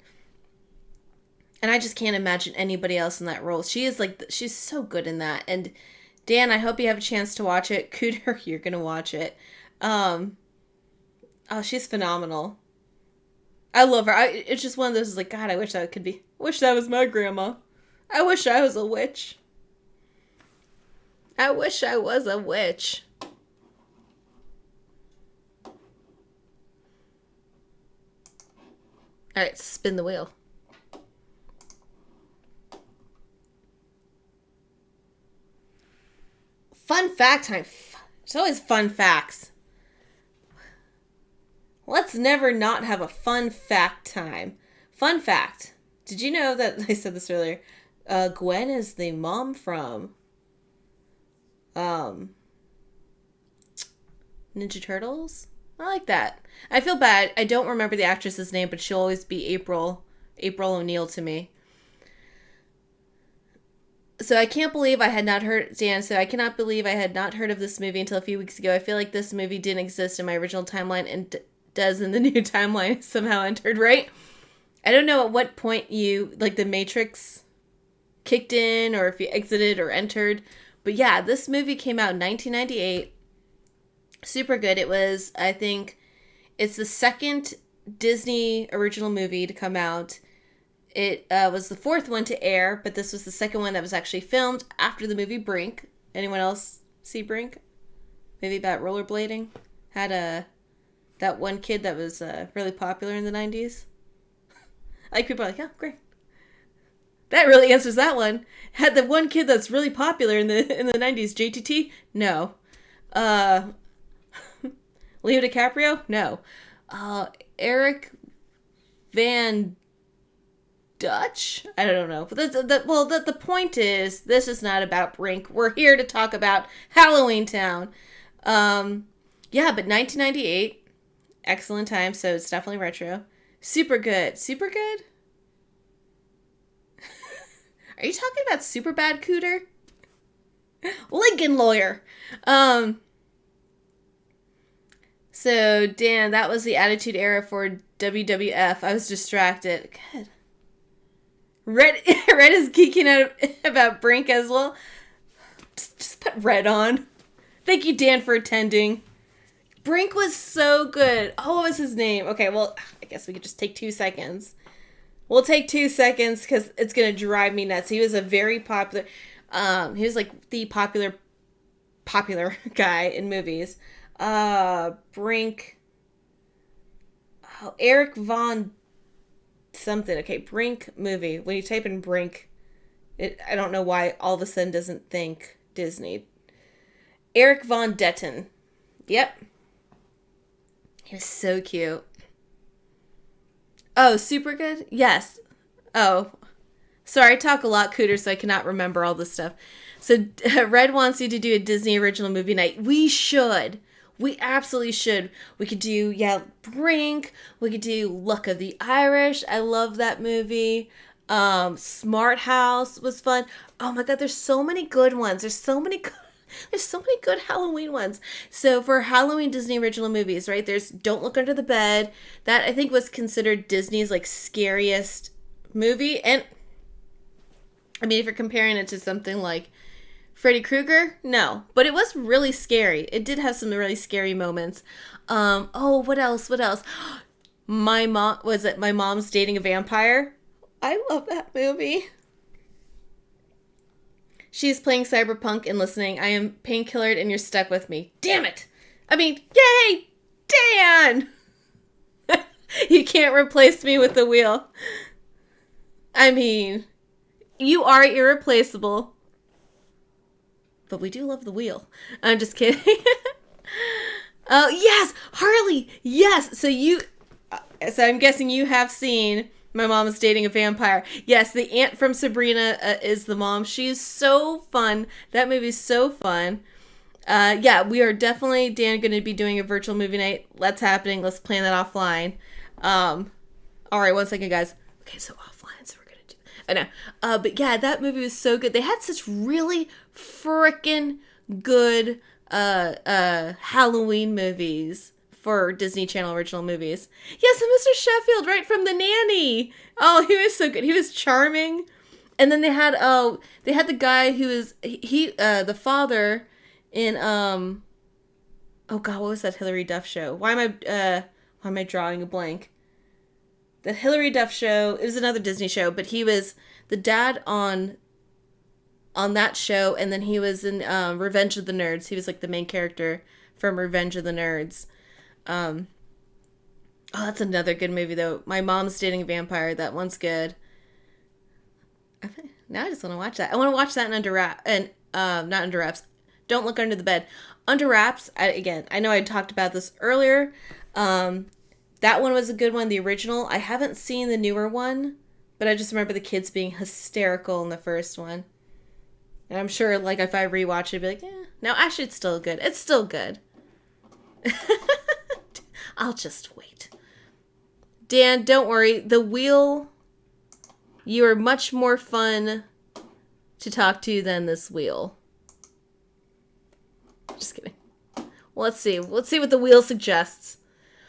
And I just can't imagine anybody else in that role. She's so good in that. And Dan, I hope you have a chance to watch it. Cooter, you're gonna watch it. Oh, she's phenomenal. I love her. It's just one of those, like, God, I wish that was my grandma. I wish I was a witch. I wish I was a witch. All right, spin the wheel. Fun fact time. It's always fun facts. Let's never not have a fun fact time. Fun fact. Did you know that, I said this earlier, Gwen is the mom from Ninja Turtles? I like that. I feel bad. I don't remember the actress's name, but she'll always be April O'Neil to me. So I can't believe I had not heard, Dan, so I cannot believe I had not heard of this movie until a few weeks ago. I feel like this movie didn't exist in my original timeline and does in the new timeline somehow entered, right? I don't know at what point the Matrix kicked in or if you exited or entered. But yeah, this movie came out in 1998. Super good. It was, I think, it's the second Disney original movie to come out. It was the fourth one to air, but this was the second one that was actually filmed after the movie Brink. Anyone else see Brink? Maybe about rollerblading? Had that one kid that was really popular in the 90s. Like, people are like, oh, great. That really answers that one. Had the one kid that's really popular in the 90s, JTT? No. Leo DiCaprio? No. Eric Van Dutch? I don't know. But the point is, this is not about Brink. We're here to talk about Halloweentown. Yeah, but 1998, excellent time, so it's definitely retro. Super good. Super good? Are you talking about Super Bad Cooter? Lincoln Lawyer. So, Dan, that was the Attitude Era for WWF. I was distracted. Good. Red is geeking out about Brink as well. Just put Red on. Thank you, Dan, for attending. Brink was so good. Oh, what was his name? Okay, well, I guess we could just take 2 seconds. We'll take 2 seconds because it's going to drive me nuts. He was a very popular... he was like the popular guy in movies. Brink... Oh, Eric Von... something. Okay, Brink movie. When you type in Brink, I don't know why all of a sudden doesn't think Disney. Eric Von Detten. Yep. He was so cute. Oh, super good? Yes. Oh. Sorry, I talk a lot, Cooter, so I cannot remember all this stuff. So, Red wants you to do a Disney original movie night. We should. We absolutely should. We could do, Brink. We could do Luck of the Irish. I love that movie. Smart House was fun. Oh my God, there's so many good ones. There's so many good Halloween ones. So for Halloween Disney original movies, right, there's Don't Look Under the Bed. That, I think, was considered Disney's, scariest movie. And, I mean, if you're comparing it to something like Freddy Krueger? No. But it was really scary. It did have some really scary moments. What else? My Mom's Dating a Vampire? I love that movie. She's playing Cyberpunk and listening. I am painkillered and you're stuck with me. Damn it! I mean, yay! Dan! You can't replace me with the wheel. I mean, you are irreplaceable. But we do love the wheel. I'm just kidding. Oh, yes! Harley! Yes! So I'm guessing you have seen My Mom is Dating a Vampire. Yes, the aunt from Sabrina is the mom. She's so fun. That movie's so fun. Yeah, we are definitely, Dan, going to be doing a virtual movie night. That's happening. Let's plan that offline. All right, 1 second, guys. Okay, so offline, so we're going to do I know. But yeah, that movie was so good. They had such really freaking good Halloween movies for Disney Channel original movies. Yes, and Mr. Sheffield, right from The Nanny. Oh, he was so good. He was charming. And then they had the guy who was the father in oh god, what was that Hilary Duff show? Why am I drawing a blank? The Hilary Duff show, it was another Disney show, but he was the dad on that show, and then he was in Revenge of the Nerds. He was like the main character from Revenge of the Nerds. Oh, that's another good movie though. My Mom's Dating a Vampire. That one's good. Now I just want to watch that. I want to watch that in Under Wraps, and not Under Wraps. Don't Look Under the Bed. Under Wraps. I know I talked about this earlier. That one was a good one. The original. I haven't seen the newer one, but I just remember the kids being hysterical in the first one. And I'm sure, like, if I rewatch it, I'd be like, yeah. No, actually, it's still good. It's still good. I'll just wait. Dan, don't worry. The wheel, you are much more fun to talk to than this wheel. Just kidding. Well, let's see. Let's see what the wheel suggests.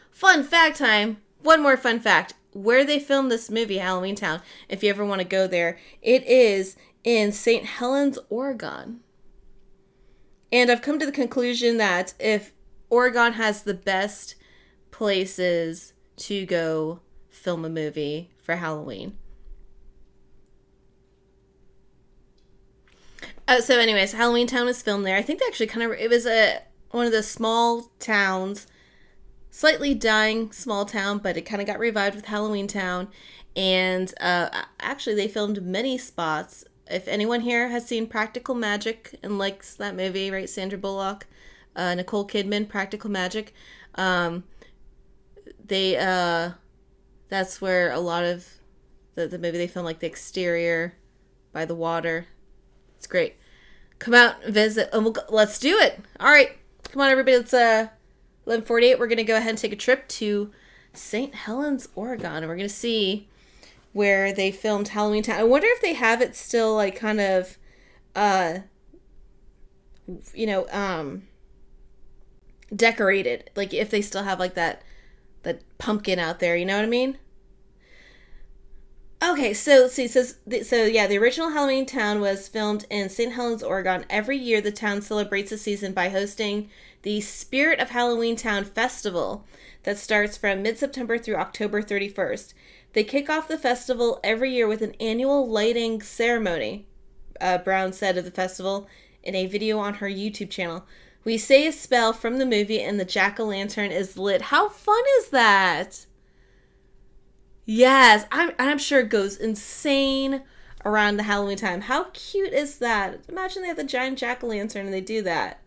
Fun fact time. One more fun fact. Where they filmed this movie, Halloweentown, if you ever want to go there, it is in St. Helens, Oregon. And I've come to the conclusion that if Oregon has the best places to go film a movie for Halloween. So anyways, Halloweentown was filmed there. I think they actually it was one of the small towns, slightly dying small town, but it kind of got revived with Halloweentown. And actually they filmed many spots. If anyone here has seen Practical Magic and likes that movie, right? Sandra Bullock, Nicole Kidman, Practical Magic. That's where a lot of the movie they filmed, like the exterior by the water. It's great. Come out and visit, and let's do it. All right, come on, everybody. It's 11:48. We're gonna go ahead and take a trip to St. Helens, Oregon, and we're gonna see where they filmed Halloweentown. I wonder if they have it still, like, kind of, decorated. Like, if they still have, like, that pumpkin out there. You know what I mean? Okay, so let's see. The original Halloweentown was filmed in St. Helens, Oregon. Every year, the town celebrates the season by hosting the Spirit of Halloweentown Festival that starts from mid-September through October 31st. They kick off the festival every year with an annual lighting ceremony, Brown said of the festival in a video on her YouTube channel. We say a spell from the movie and the jack-o'-lantern is lit. How fun is that? Yes, I'm sure it goes insane around the Halloween time. How cute is that? Imagine they have the giant jack-o'-lantern and they do that.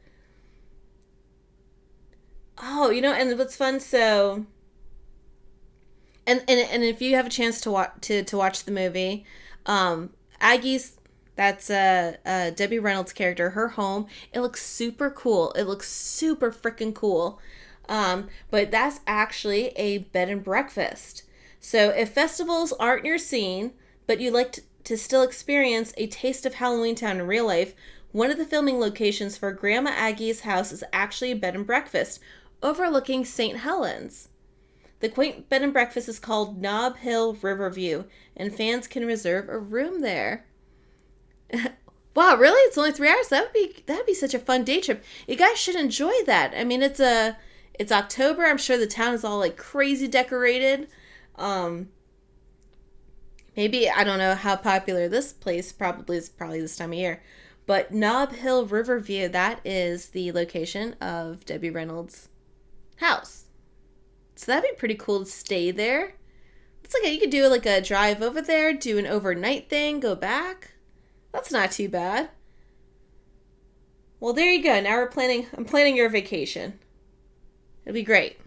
Oh, and what's fun, so... And if you have a chance to watch the movie, Aggie's, that's Debbie Reynolds' character, her home, it looks super cool. It looks super freaking cool. But that's actually a bed and breakfast. So if festivals aren't your scene, but you like to still experience a taste of Halloweentown in real life, one of the filming locations for Grandma Aggie's house is actually a bed and breakfast overlooking St. Helens. The quaint bed and breakfast is called Nob Hill Riverview, and fans can reserve a room there. Wow, really? It's only 3 hours? That'd be such a fun day trip. You guys should enjoy that. I mean, it's October. I'm sure the town is all like crazy decorated. Maybe, I don't know how popular this place is probably this time of year. But Nob Hill Riverview, that is the location of Debbie Reynolds' house. So that'd be pretty cool to stay there. It's like you could do like a drive over there, do an overnight thing, go back. That's not too bad. Well, there you go. Now I'm planning your vacation. It'll be great.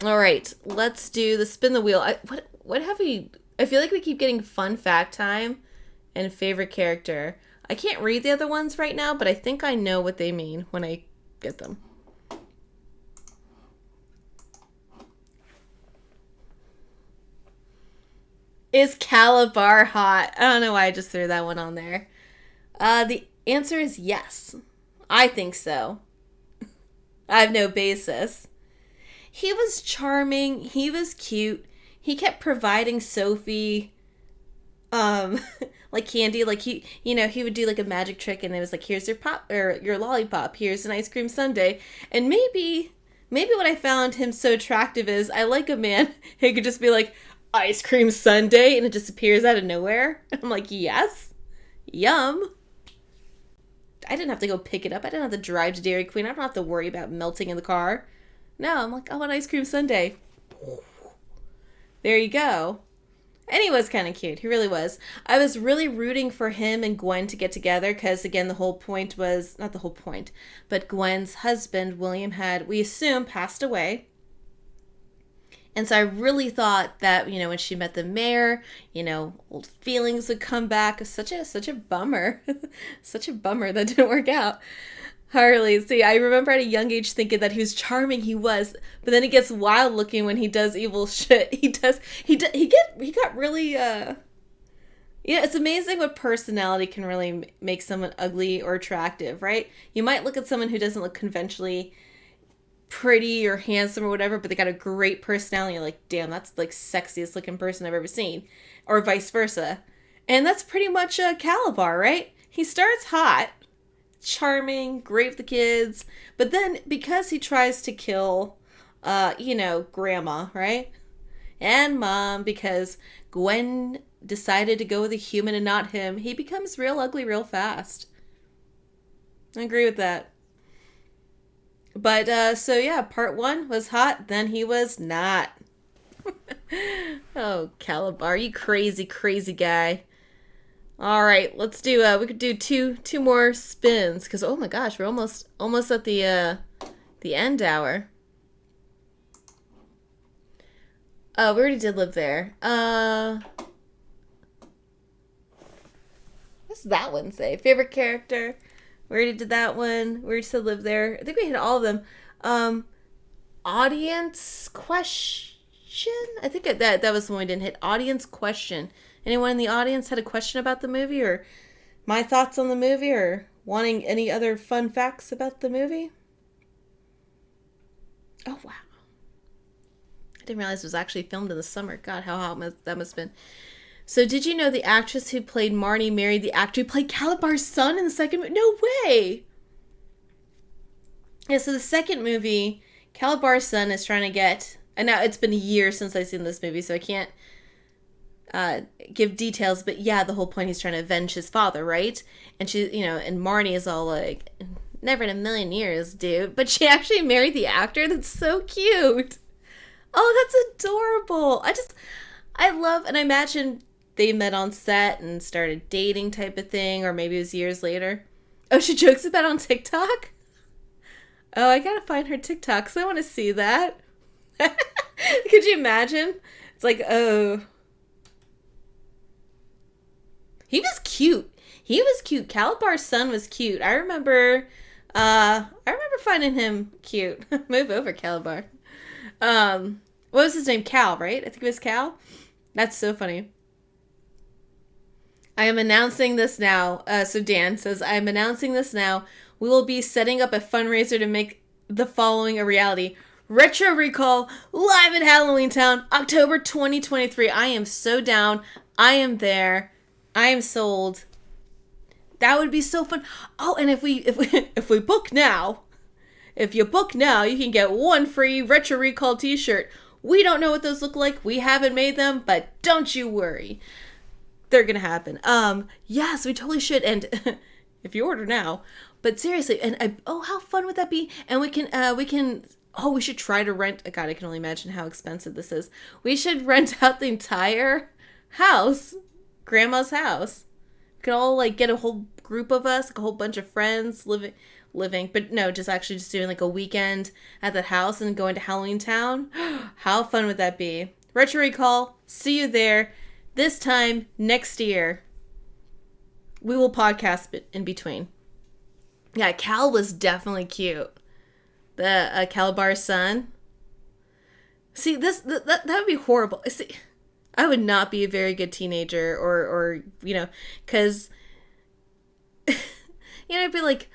All right, let's do the spin the wheel. What have we? I feel like we keep getting fun fact time and favorite character. I can't read the other ones right now, but I think I know what they mean when I get them. Is Calabar hot? I don't know why I just threw that one on there. The answer is yes. I think so. I have no basis. He was charming. He was cute. He kept providing Sophie, like candy. Like he would do like a magic trick, and it was like, here's your pop or your lollipop. Here's an ice cream sundae. And maybe what I found him so attractive is I like a man who could just be like, ice cream sundae, and it just appears out of nowhere. I'm like, yes, yum. I didn't have to go pick it up. I didn't have to drive to Dairy Queen. I don't have to worry about melting in the car. No, I'm like, I want ice cream sundae. There you go. And he was kind of cute. He really was. I was really rooting for him and Gwen to get together because, again, the whole point was, not the whole point, but Gwen's husband, William, we assume, passed away. And so I really thought that, when she met the mayor, old feelings would come back. Such a bummer. Such a bummer that didn't work out. Harley, see, I remember at a young age thinking that he was charming. He was, but then he gets wild looking when he does evil shit. He got really, it's amazing what personality can really make someone ugly or attractive, right? You might look at someone who doesn't look conventionally pretty or handsome or whatever, but they got a great personality. You're like, damn, that's like sexiest looking person I've ever seen, or vice versa. And that's pretty much Calabar, right? He starts hot, charming, great with the kids, but then because he tries to kill, grandma, right? And mom, because Gwen decided to go with a human and not him, he becomes real ugly real fast. I agree with that. But, part 1 was hot, then he was not. Oh, Calabar, you crazy, crazy guy. All right, let's do, we could do two more spins, because, oh my gosh, we're almost at the end hour. We already did live there. What's that one say? Favorite character? We already did that one. We already said live there. I think we hit all of them. Audience question? I think that was the one we didn't hit. Audience question. Anyone in the audience had a question about the movie or my thoughts on the movie or wanting any other fun facts about the movie? Oh, wow. I didn't realize it was actually filmed in the summer. God, how hot that must have been. So did you know the actress who played Marnie married the actor who played Calabar's son in the second movie? No way! Yeah, so the second movie, Calabar's son is trying to get... And now it's been a year since I've seen this movie, so I can't give details. But yeah, the whole point, he's trying to avenge his father, right? And she, and Marnie is all like, never in a million years, dude. But she actually married the actor? That's so cute! Oh, that's adorable! I love... And I imagine... they met on set and started dating type of thing, or maybe it was years later. Oh, she jokes about it on TikTok? Oh, I gotta find her TikTok because I want to see that. Could you imagine? It's like, oh. He was cute. Calabar's son was cute. I remember finding him cute. Move over, Calabar. What was his name? Cal, right? I think it was Cal. That's so funny. I am announcing this now. So Dan says, I am announcing this now. We will be setting up a fundraiser to make the following a reality. Retro Recall live at Halloweentown, October 2023. I am so down. I am there. I am sold. That would be so fun. Oh, and if we book now, if you book now, you can get one free Retro Recall t-shirt. We don't know what those look like. We haven't made them, but don't you worry. they're gonna happen. Yes, we totally should. And if you order now, but seriously, and how fun would that be? And we can. Oh, we should try to rent. God, I can only imagine how expensive this is. We should rent out the entire house, Grandma's house. We could all like get a whole group of us, like a whole bunch of friends living, but no, just doing like a weekend at that house and going to Halloweentown. How fun would that be? Retro Recall, see you there. This time next year, we will podcast in between. Yeah, Cal was definitely cute. The Calabar's son. See, that would be horrible. See, I would not be a very good teenager, or because I'd be like,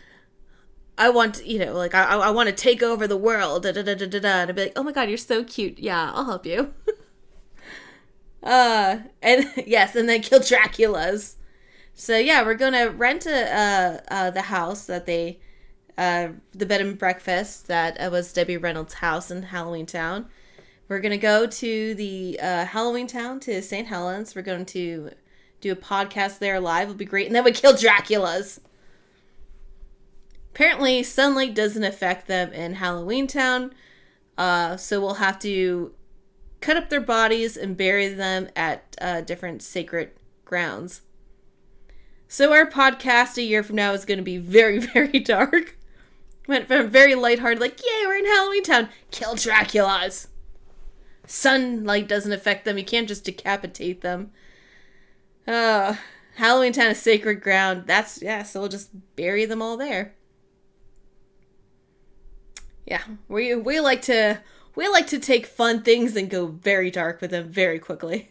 I want, like I want to take over the world, da da da da da da. And I'd be like, oh my God, you're so cute. Yeah, I'll help you. And yes, and then kill Dracula's. So yeah, we're gonna rent the house that the bed and breakfast that was Debbie Reynolds' house in Halloweentown. We're gonna go to the Halloweentown to St. Helens. We're going to do a podcast there live. It'll be great, and then we kill Dracula's. Apparently, sunlight doesn't affect them in Halloweentown, so we'll have to cut up their bodies and bury them at different sacred grounds. So our podcast a year from now is going to be very, very dark. Went from very lighthearted, like, yay, we're in Halloweentown. Kill Dracula's. Sunlight doesn't affect them. You can't just decapitate them. Halloweentown is sacred ground. So we'll just bury them all there. Yeah, we like to take fun things and go very dark with them very quickly.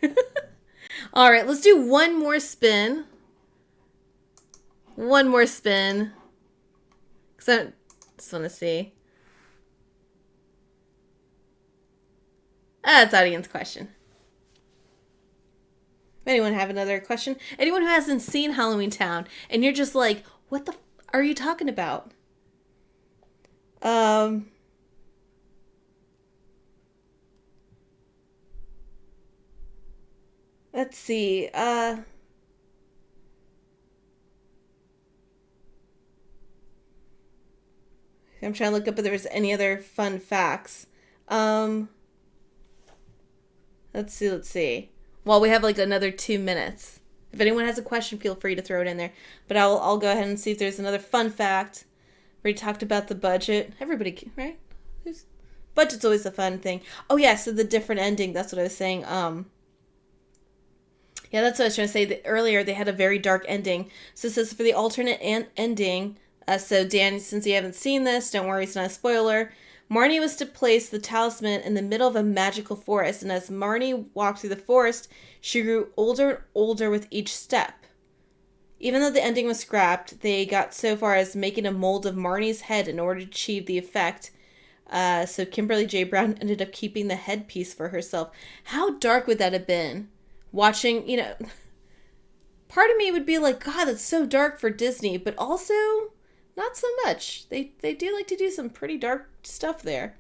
All right, let's do one more spin. Because I just want to see. It's audience question. Anyone have another question? Anyone who hasn't seen Halloweentown and you're just like, what the are you talking about? Let's see. I'm trying to look up if there was any other fun facts. Let's see. Well, we have like another 2 minutes. If anyone has a question, feel free to throw it in there. But I'll go ahead and see if there's another fun fact. We already talked about the budget. Everybody, right? Budget's always a fun thing. Oh yeah, so the different ending. That's what I was saying. Yeah, that's what I was trying to say. Earlier, they had a very dark ending. So it says for the alternate ending. So Dan, since you haven't seen this, don't worry, it's not a spoiler. Marnie was to place the talisman in the middle of a magical forest, and as Marnie walked through the forest, she grew older and older with each step. Even though the ending was scrapped, they got so far as making a mold of Marnie's head in order to achieve the effect. So Kimberly J. Brown ended up keeping the headpiece for herself. How dark would that have been? Watching, part of me would be like, God, that's so dark for Disney, but also not so much. They do like to do some pretty dark stuff there.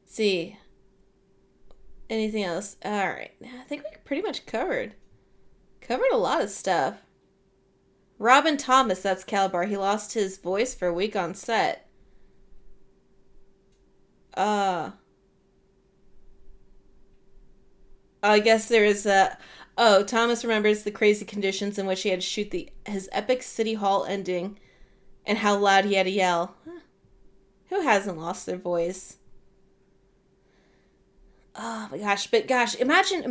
See. Anything else? All right. I think we pretty much covered a lot of stuff. Robin Thomas, that's Calabar. He lost his voice for a week on set. I guess there is Thomas remembers the crazy conditions in which he had to shoot his epic City Hall ending and how loud he had to yell. Who hasn't lost their voice? Oh my gosh, but gosh, imagine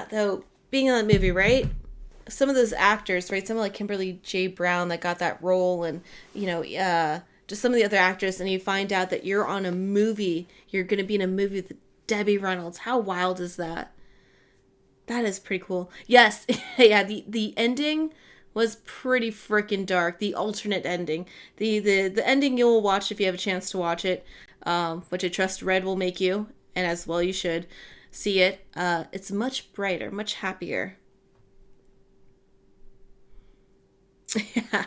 though, being in that movie, right? Some of those actors, right? Someone like Kimberly J. Brown that got that role, and, just some of the other actors, and you find out that you're on a movie, you're going to be in a movie with Debbie Reynolds. How wild is that? That is pretty cool. Yes, yeah, the ending was pretty freaking dark. The alternate ending. The ending you'll watch if you have a chance to watch it, which I trust Red will make you, and as well you should see it. It's much brighter, much happier. Yeah.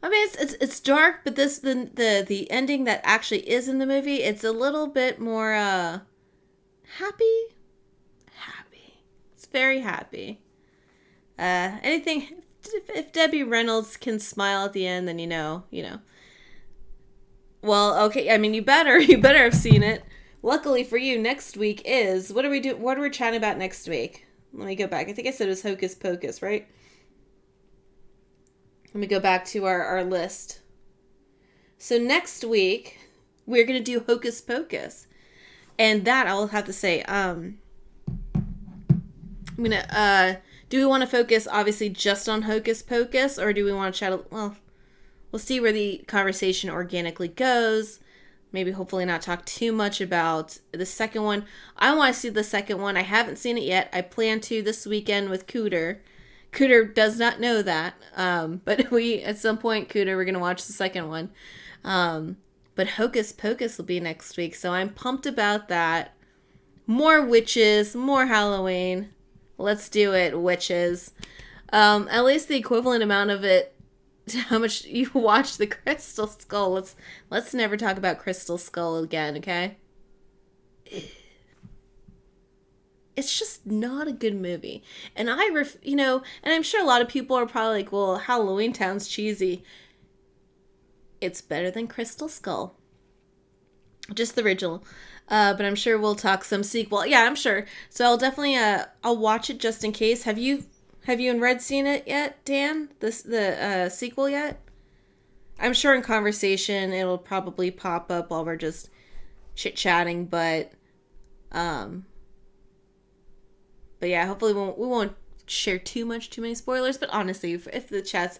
I mean, it's dark, but the ending that actually is in the movie, it's a little bit more happy. very happy. Anything, if Debbie Reynolds can smile at the end, then you know. Well, okay, I mean, you better have seen it. Luckily for you, next week is, what are we chatting about next week? Let me go back. I think I said it was Hocus Pocus, right? Let me go back to our list. So next week, we're going to do Hocus Pocus. And that, I'll have to say, I'm going to, do we want to focus, obviously, just on Hocus Pocus? Or do we want to chat, well, we'll see where the conversation organically goes. Maybe, hopefully, not talk too much about the second one. I want to see the second one. I haven't seen it yet. I plan to this weekend with Cooter. Cooter does not know that. But at some point, Cooter, we're going to watch the second one. But Hocus Pocus will be next week. So I'm pumped about that. More witches, more Halloween. Let's do it, witches. At least the equivalent amount of it to how much you watch the Crystal Skull. Let's never talk about Crystal Skull again, okay? It's just not a good movie. And and I'm sure a lot of people are probably like, well, Halloweentown's cheesy. It's better than Crystal Skull. Just the original. But I'm sure we'll talk some sequel. Yeah, I'm sure. So I'll definitely, I'll watch it just in case. Have you and Red seen it yet, Dan? The sequel yet? I'm sure in conversation it'll probably pop up while we're just chit-chatting, but yeah, hopefully we won't share too many spoilers, but honestly, if the chat's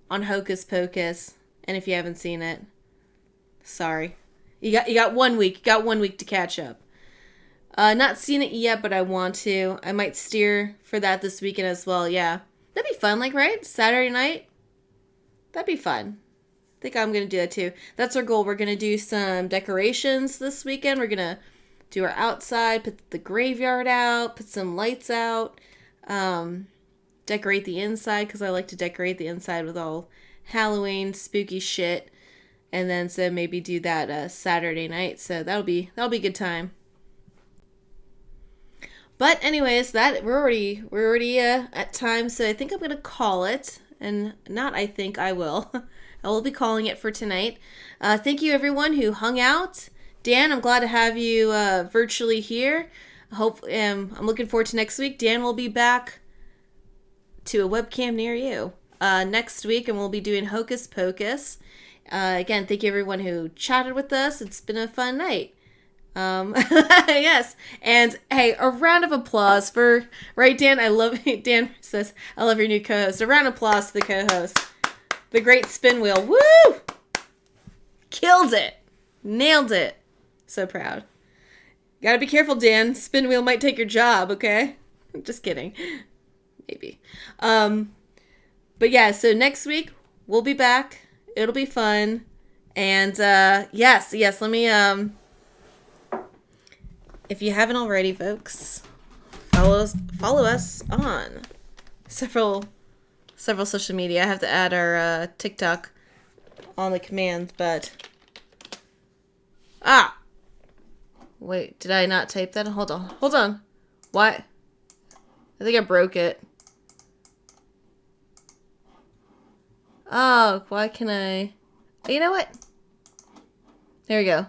on Hocus Pocus, and if you haven't seen it, sorry. You got 1 week. You got 1 week to catch up. Not seen it yet, but I want to. I might steer for that this weekend as well. Yeah. That'd be fun, right? Saturday night? That'd be fun. I think I'm going to do that too. That's our goal. We're going to do some decorations this weekend. We're going to do our outside, put the graveyard out, put some lights out, decorate the inside, because I like to decorate the inside with all Halloween spooky shit. And then so maybe do that Saturday night. So that'll be a good time. But anyways, that we're already at time, so I think I'm gonna call it, and not I think I will. I will be calling it for tonight. Thank you everyone who hung out. Dan, I'm glad to have you virtually here. I'm looking forward to next week. Dan will be back to a webcam near you next week, and we'll be doing Hocus Pocus. Again, thank you everyone who chatted with us. It's been a fun night. Yes. And hey, a round of applause for, right, Dan? Dan says, I love your new co-host. A round of applause to the co-host. The great spin wheel. Woo! Killed it. Nailed it. So proud. Gotta be careful, Dan. Spin wheel might take your job, okay? Just kidding. Maybe. But yeah, so next week we'll be back. It'll be fun. And yes, let me if you haven't already, folks, follow us on several social media. I have to add our TikTok on the command, but wait, did I not type that? Hold on. What? I think I broke it. Oh, why can I? You know what? There we go.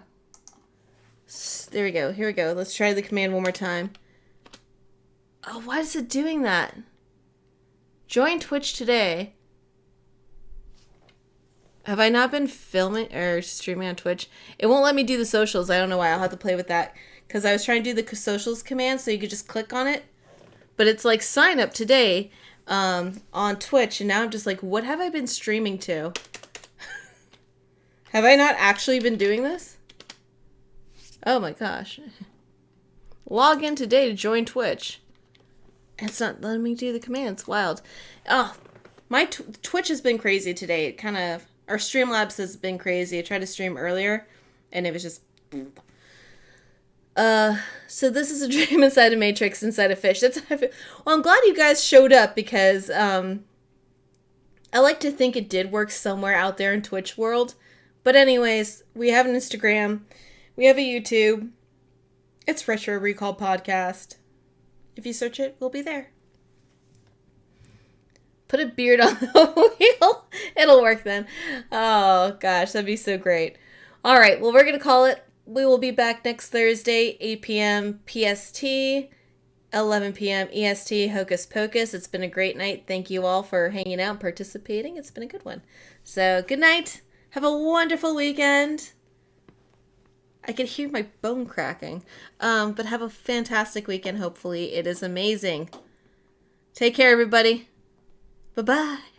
Here we go. Let's try the command one more time. Oh, why is it doing that? Join Twitch today. Have I not been filming or streaming on Twitch? It won't let me do the socials. I don't know why. I'll have to play with that. Because I was trying to do the socials command so you could just click on it. But it's like sign up today on Twitch. And now I'm just like, what have I been streaming to? Have I not actually been doing this? Oh my gosh. Log in today to join Twitch. It's not letting me do the commands. Wild. Oh, my Twitch has been crazy today. It kind of, our Streamlabs has been crazy. I tried to stream earlier and it was just... So this is a dream inside a matrix inside a fish. That's how I feel. Well, I'm glad you guys showed up because I like to think it did work somewhere out there in Twitch world. But anyways, we have an Instagram. We have a YouTube. It's Retro Recall Podcast. If you search it, we'll be there. Put a beard on the wheel. It'll work then. Oh, gosh, that'd be so great. All right, well, we're going to call it. We will be back next Thursday, 8 p.m. PST, 11 p.m. EST, Hocus Pocus. It's been a great night. Thank you all for hanging out and participating. It's been a good one. So, good night. Have a wonderful weekend. I can hear my bone cracking. But have a fantastic weekend, hopefully. It is amazing. Take care, everybody. Bye-bye.